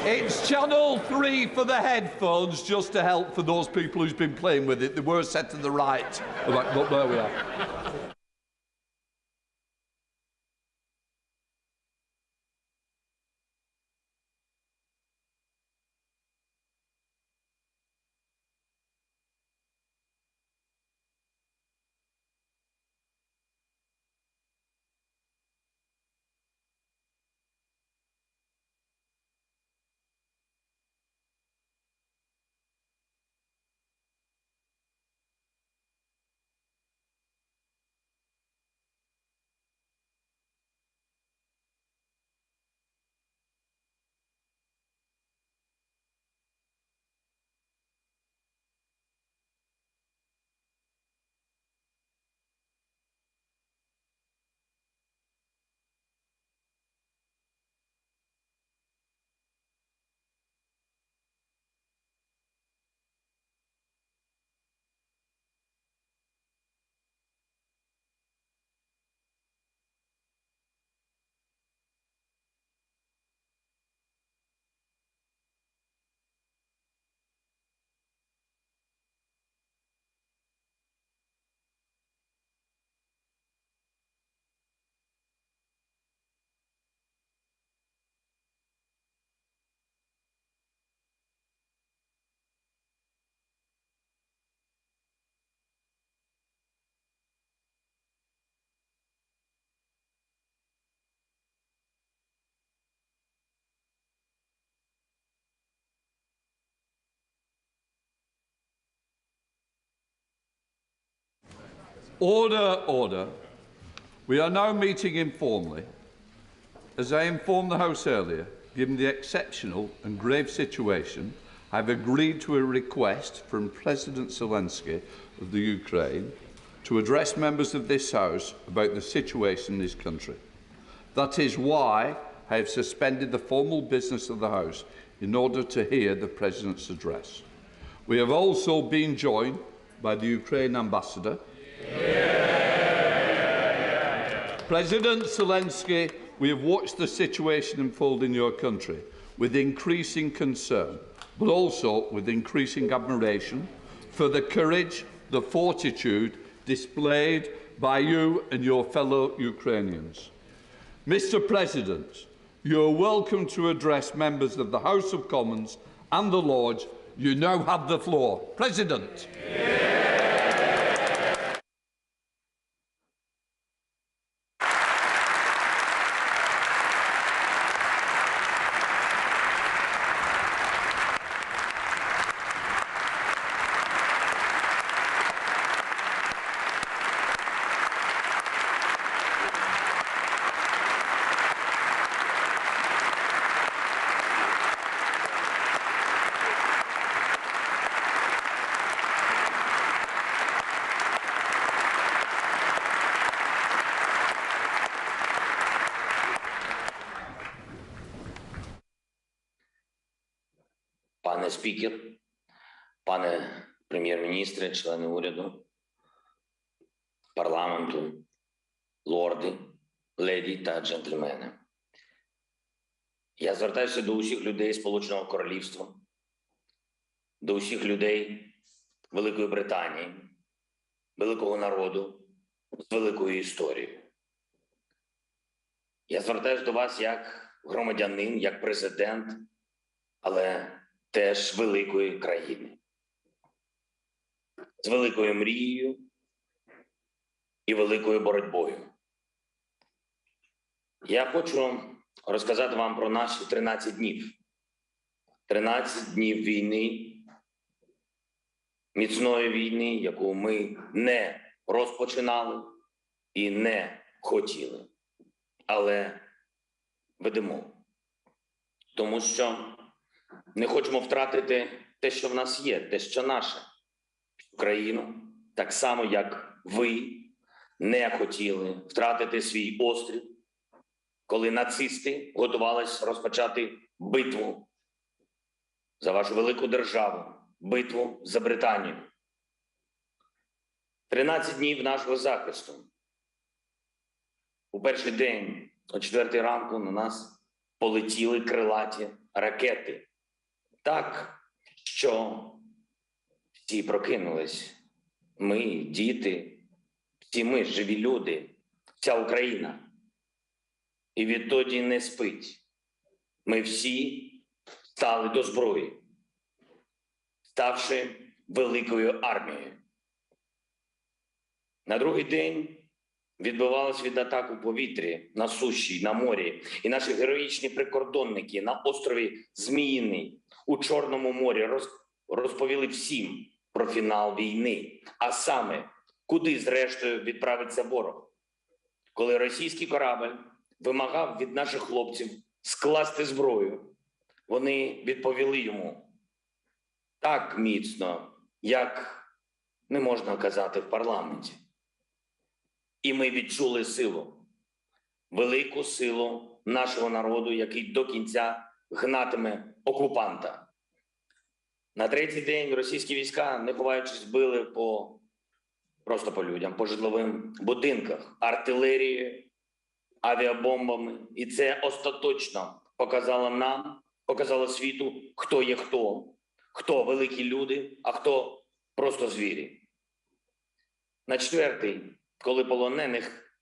It's channel 3 for the headphones, just to help for those people who's been playing with it. They were set to the right. But there we are. Order, order. We are now meeting informally. As I informed the House earlier, given the exceptional and grave situation, I have agreed to a request from President Zelensky of the Ukraine to address members of this House about the situation in his country. That is why I have suspended the formal business of the House in order to hear the President's address. We have also been joined by the Ukraine Ambassador. President Zelensky, we have watched the situation unfold in your country with increasing concern, but also with increasing admiration for the courage, the fortitude displayed by you and your fellow Ukrainians. Mr. President, you are welcome to address members of the House of Commons and the Lords. You now have the floor. President. Пане спікер, пане прем'єр-міністре, члени уряду, парламенту, лорди, леді та джентльмени. Я звертаюся до усіх людей Сполученого Королівства, до усіх людей Великої Британії, великого народу з великою історією. Я звертаюся до вас як громадянин, як президент, але теж великої країни. З великою мрією і великою боротьбою. Я хочу розказати вам про наші 13 днів. 13 днів війни, міцної війни, яку ми не розпочинали і не хотіли, але ведемо. Тому що не хочемо втратити те, що в нас є, те, що наше. Україну, так само, як ви не хотіли втратити свій острів, коли нацисти готувалися розпочати битву за вашу велику державу, битву за Британію. 13 днів нашого захисту. У перший день, о 4-й ранку, на нас полетіли крилаті ракети. Так, що всі прокинулись. Ми, діти, всі ми, живі люди, вся Україна. І відтоді не спить. Ми всі стали до зброї, ставши великою армією. На другий день відбивалась від атак у повітрі, на суші, на морі. І наші героїчні прикордонники на острові Зміїний у Чорному морі розповіли всім про фінал війни. А саме, куди зрештою відправиться ворог. Коли російський корабль вимагав від наших хлопців скласти зброю, вони відповіли йому так міцно, як не можна казати в парламенті. І ми відчули силу, велику силу нашого народу, який до кінця гнатиме окупанта. На третій день російські війська, не ховаючись, били просто по людям, по житловим будинках, артилерією, авіабомбами. І це остаточно показало нам, показало світу, хто є хто великі люди, а хто просто звірі. На четвертий, коли полонених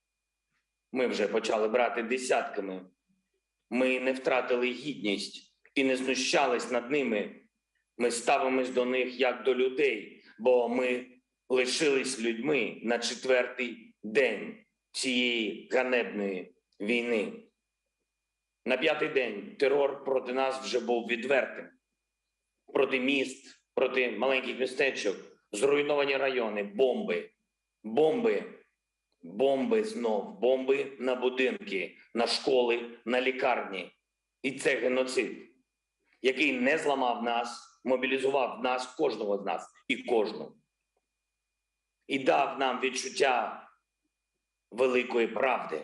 ми вже почали брати десятками, ми не втратили гідність і не знущались над ними. Ми ставимось до них як до людей, бо ми лишились людьми на четвертий день цієї ганебної війни. На п'ятий день терор проти нас вже був відвертим. Проти міст, проти маленьких містечок, зруйновані райони, бомби, Бомби, бомби знов, бомби на будинки, на школи, на лікарні. І це геноцид, який не зламав нас, мобілізував нас, кожного з нас і кожну. І дав нам відчуття великої правди.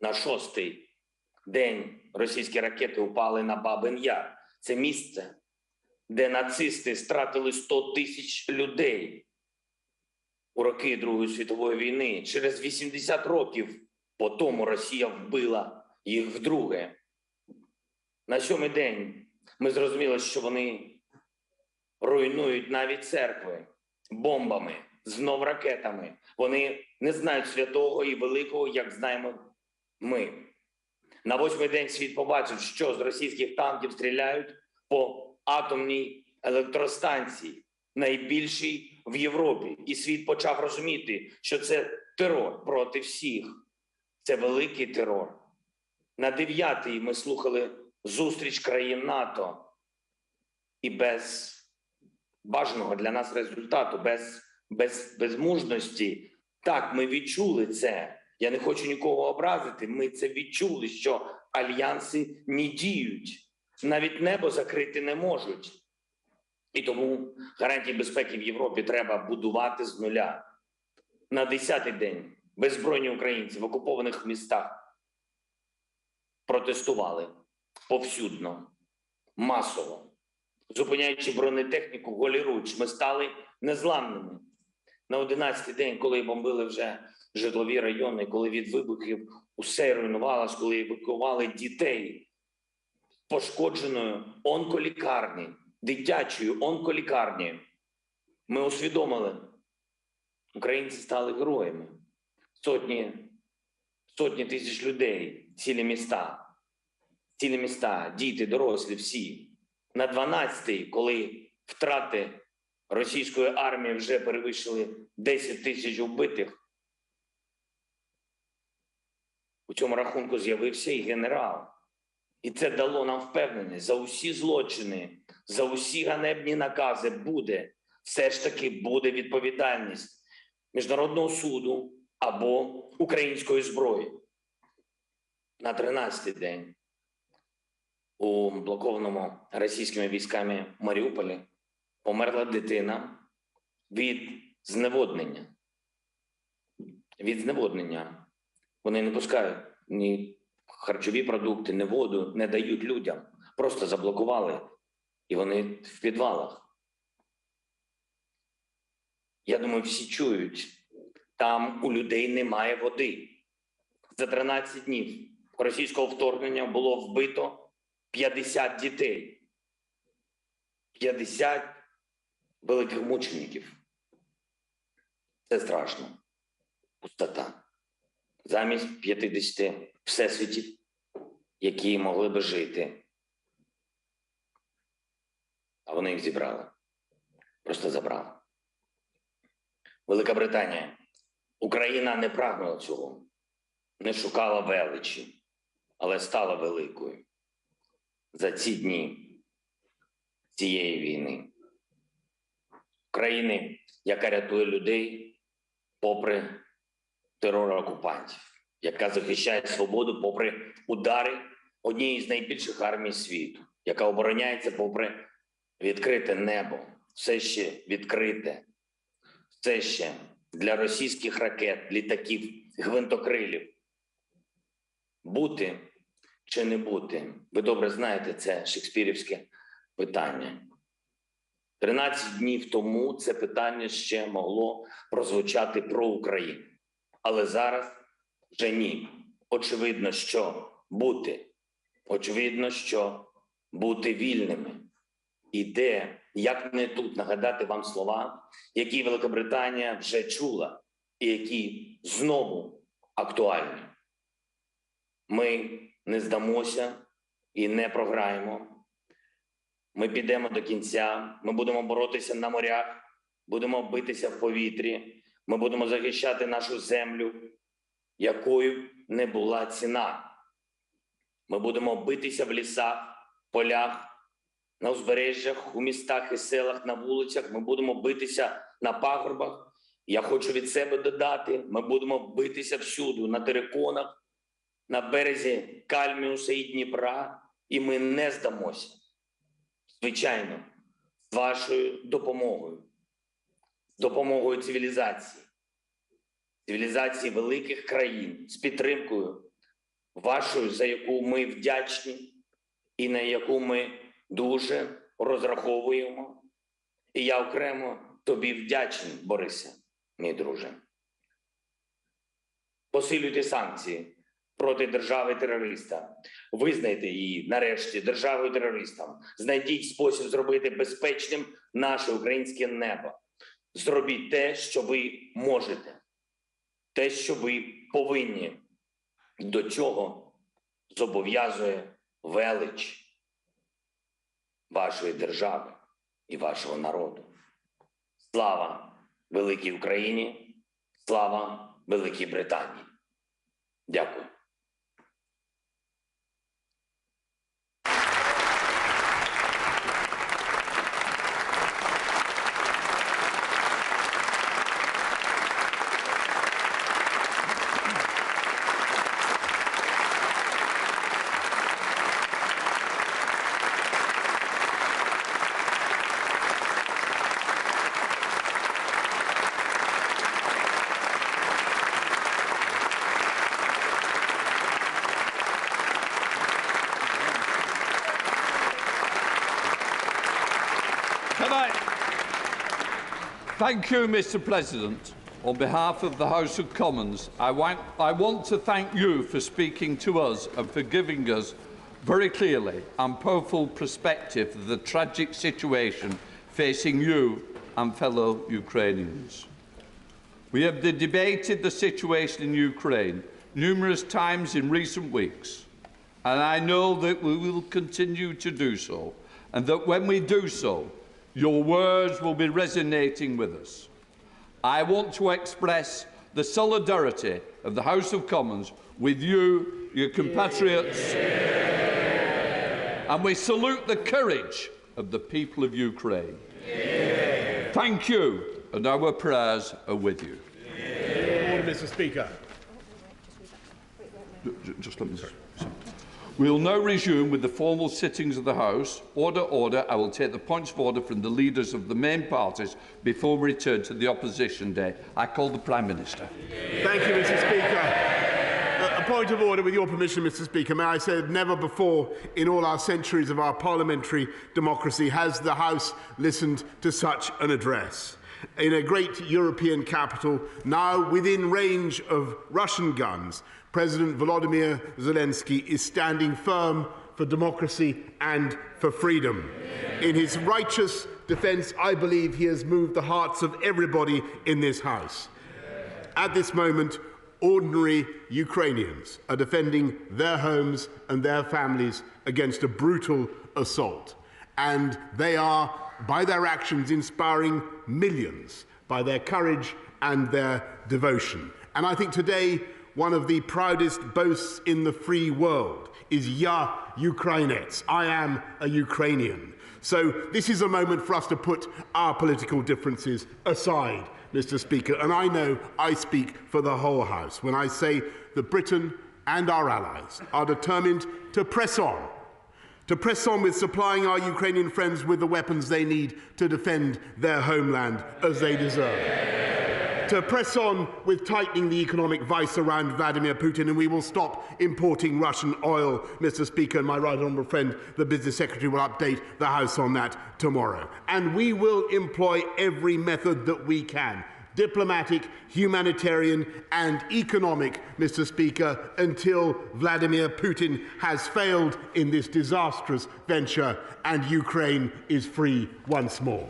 На 6-й день російські ракети упали на Бабин Яр. Це місце, де нацисти стратили 100 тисяч людей у роки Другої світової війни. Через 80 років по тому Росія вбила їх вдруге. На 7-й день ми зрозуміли, що вони руйнують навіть церкви бомбами, знов ракетами. Вони не знають святого і великого, як знаємо ми. На 8-й день світ побачив, що з російських танків стріляють по атомній електростанції, найбільшій в Європі. І світ почав розуміти, що це терор проти всіх. Це великий терор. На 9-й ми слухали зустріч країн НАТО. І без бажаного для нас результату, без мужності. Так, ми відчули це. Я не хочу нікого образити. Ми це відчули, що альянси не діють. Навіть небо закрити не можуть. І тому гарантії безпеки в Європі треба будувати з нуля. На 10-й день беззбройні українці в окупованих містах протестували повсюдно, масово. Зупиняючи бронетехніку голіруч, ми стали незламними. На 11-й день, коли бомбили вже житлові райони, коли від вибухів усе руйнувалось, коли евакуювали дітей з пошкодженої онколікарні, дитячої онколікарні, ми усвідомили, українці стали героями. Сотні тисяч людей, цілі міста, діти, дорослі, всі. На 12-й, коли втрати російської армії вже перевищили 10 тисяч вбитих, у цьому рахунку з'явився і генерал. І це дало нам впевненість, за усі злочини, за усі ганебні накази все ж таки буде відповідальність Міжнародного суду або української зброї. На 13-й день у блокованому російськими військами Маріуполі померла дитина від зневоднення. Від зневоднення. Вони не пускають ні харчові продукти, ні воду, не дають людям. Просто заблокували. І вони в підвалах. Я думаю, всі чують. Там у людей немає води. За 13 днів російського вторгнення було вбито 50 дітей. 50 великих мучеників. Це страшно. Пустота. Замість 50 всесвітів, які могли би жити. А вони їх зібрали. Просто забрали. Велика Британія. Україна не прагнула цього. Не шукала величі, але стала великою. За ці дні цієї війни. України, яка рятує людей попри терор окупантів, яка захищає свободу попри удари однієї з найбільших армій світу, яка обороняється попри відкрите небо, все ще відкрите, все ще для російських ракет, літаків, гвинтокрилів. Бути чи не бути? Ви добре знаєте, це шекспірівське питання. 13 днів тому це питання ще могло прозвучати про Україну. Але зараз вже ні. Очевидно, що бути. Очевидно, що бути вільними. І де, як не тут, нагадати вам слова, які Великобританія вже чула і які знову актуальні. Ми не здамося і не програємо. Ми підемо до кінця, ми будемо боротися на морях, будемо битися в повітрі, ми будемо захищати нашу землю, якою не була ціна. Ми будемо битися в лісах, полях, на узбережжях, у містах і селах, на вулицях. Ми будемо битися на пагорбах Я хочу від себе додати, ми будемо битися всюди, на териконах, на березі Кальміуса і Дніпра, і ми не здамося. Звичайно, з вашою допомогою цивілізації великих країн, з підтримкою вашою, за яку ми вдячні і на яку ми дуже розраховуємо. І я окремо тобі вдячний, Борисе, мій друже. Посилюйте санкції проти держави-терориста. Визнайте її, нарешті, державою-терористом. Знайдіть спосіб зробити безпечним наше українське небо. Зробіть те, що ви можете. Те, що ви повинні. До чого зобов'язує велич вашої держави і вашого народу. Слава великій Україні! Слава Великій Британії! Дякую. Thank you, Mr. President. On behalf of the House of Commons, I want to thank you for speaking to us and for giving us very clearly and powerful perspective of the tragic situation facing you and fellow Ukrainians. We have debated the situation in Ukraine numerous times in recent weeks, and I know that we will continue to do so, and that when we do so, your words will be resonating with us. I want to express the solidarity of the House of Commons with you, your compatriots, and we salute the courage of the people of Ukraine. Thank you, and our prayers are with you. Order, Mr. Speaker. Just let me say. We will now resume with the formal sittings of the House. Order, order. I will take the points of order from the leaders of the main parties before we return to the opposition day. I call the Prime Minister. Thank you, Mr. Speaker. A point of order, with your permission, Mr. Speaker. May I say that never before in all our centuries of our parliamentary democracy has the House listened to such an address. In a great European capital, now within range of Russian guns, President Volodymyr Zelensky is standing firm for democracy and for freedom. In his righteous defence, I believe he has moved the hearts of everybody in this House. At this moment, ordinary Ukrainians are defending their homes and their families against a brutal assault. And they are, by their actions, inspiring millions by their courage and their devotion. And I think today, one of the proudest boasts in the free world is "Ya Ukrainets." I am a Ukrainian. So this is a moment for us to put our political differences aside, Mr. Speaker, and I know I speak for the whole House when I say that Britain and our allies are determined to press on with supplying our Ukrainian friends with the weapons they need to defend their homeland as they deserve. To press on with tightening the economic vice around Vladimir Putin, and we will stop importing Russian oil, Mr. Speaker, and my right honourable friend, the Business Secretary, will update the House on that tomorrow. And we will employ every method that we can, diplomatic, humanitarian and economic, Mr. Speaker, until Vladimir Putin has failed in this disastrous venture and Ukraine is free once more.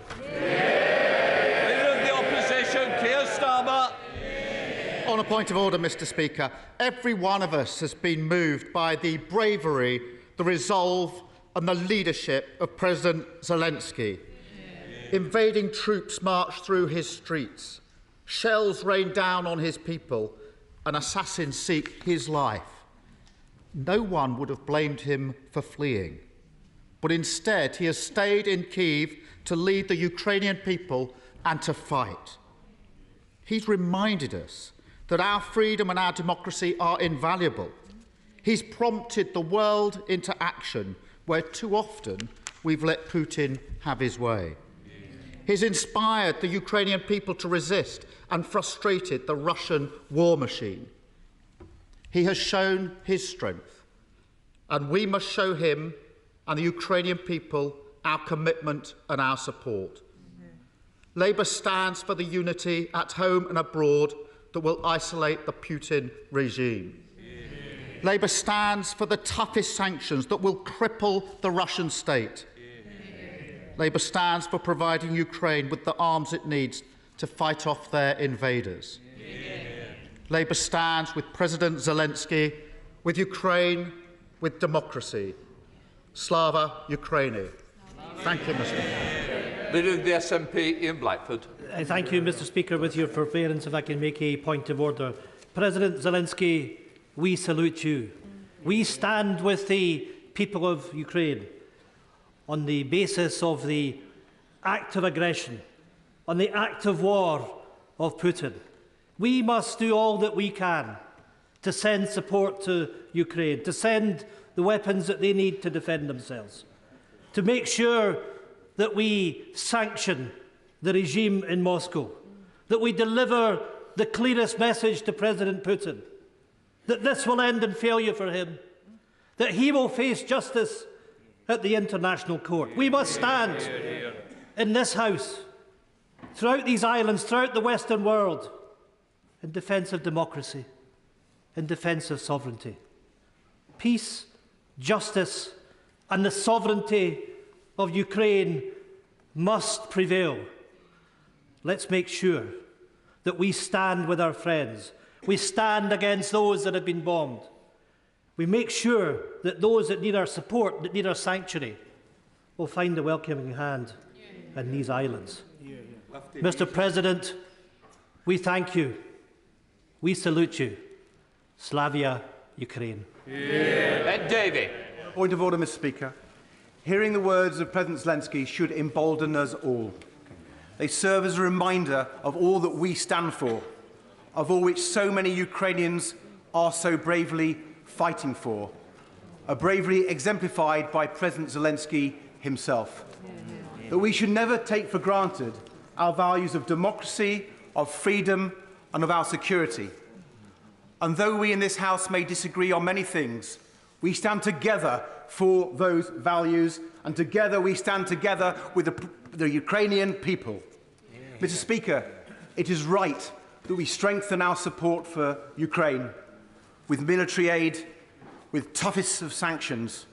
On a point of order, Mr. Speaker, every one of us has been moved by the bravery, the resolve and the leadership of President Zelensky. Invading troops marched through his streets. Shells rained down on his people and assassins seek his life. No one would have blamed him for fleeing, but instead he has stayed in Kyiv to lead the Ukrainian people and to fight. he's reminded us that our freedom and our democracy are invaluable. He's prompted the world into action where too often we've let Putin have his way. He's inspired the Ukrainian people to resist and frustrated the Russian war machine. He has shown his strength, and we must show him and the Ukrainian people our commitment and our support. Labour stands for the unity at home and abroad that will isolate the Putin regime. Labour stands for the toughest sanctions that will cripple the Russian state. Labour stands for providing Ukraine with the arms it needs to fight off their invaders. Labour stands with President Zelensky, with Ukraine, with democracy. Slava Ukraini. Thank you, Mr. Leader of the SNP, Ian Blackford. Thank you, Mr. Speaker. With your forbearance, if I can make a point of order. President Zelensky, we salute you. We stand with the people of Ukraine on the basis of the act of aggression, on the act of war of Putin. We must do all that we can to send support to Ukraine, to send the weapons that they need to defend themselves, to make sure that we sanction the regime in Moscow, that we deliver the clearest message to President Putin, that this will end in failure for him, that he will face justice at the International Court. We must stand in this House, throughout these islands, throughout the Western world, in defence of democracy, in defence of sovereignty. Peace, justice and the sovereignty of Ukraine must prevail. Let's make sure that we stand with our friends. We stand against those that have been bombed. We make sure that those that need our support, that need our sanctuary, will find a welcoming hand in these islands. Mr. President, we thank you. We salute you. Slavia Ukraine. Ed Davey. Point of order, Mr. Speaker. Hearing the words of President Zelensky should embolden us all. They serve as a reminder of all that we stand for, of all which so many Ukrainians are so bravely fighting for, a bravery exemplified by President Zelensky himself. That we should never take for granted our values of democracy, of freedom and of our security. And though we in this House may disagree on many things, we stand together for those values, and together we stand together with the Ukrainian people. Mr. Speaker, it is right that we strengthen our support for Ukraine with military aid, with toughest of sanctions.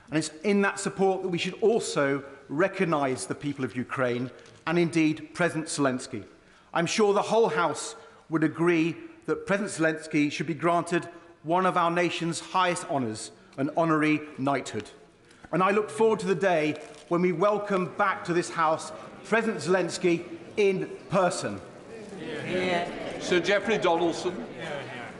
And it's in that support that we should also recognise the people of Ukraine and indeed President Zelensky. I'm sure the whole House would agree that President Zelensky should be granted one of our nation's highest honours, an honorary knighthood. And I look forward to the day when we welcome back to this House President Zelensky in person. Sir Geoffrey Donaldson.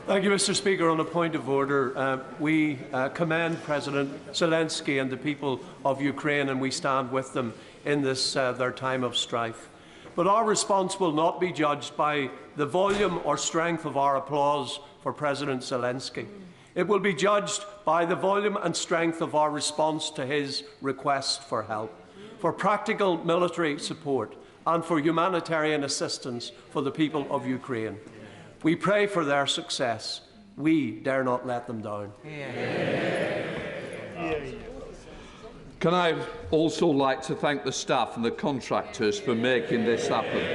Thank you, Mr. Speaker. On a point of order, we commend President Zelensky and the people of Ukraine, and we stand with them in this their time of strife. But our response will not be judged by the volume or strength of our applause for President Zelensky. It will be judged by the volume and strength of our response to his request for help, for practical military support and for humanitarian assistance for the people of Ukraine. We pray for their success. We dare not let them down. Can I also like to thank the staff and the contractors for making this happen?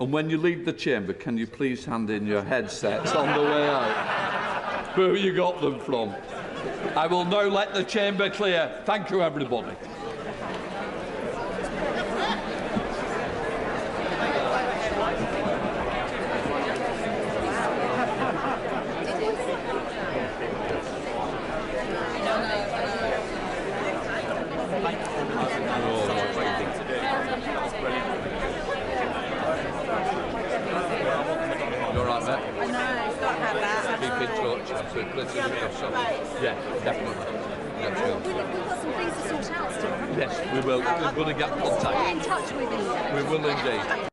And when you leave the chamber, can you please hand in your headsets on the way out? Where you got them from? I will now let the chamber clear. Thank you, everybody. Yeah, definitely. Let's go. We've got some things to sort out still. Yes, we will. We're going to get contact. Get in touch with you. We will indeed.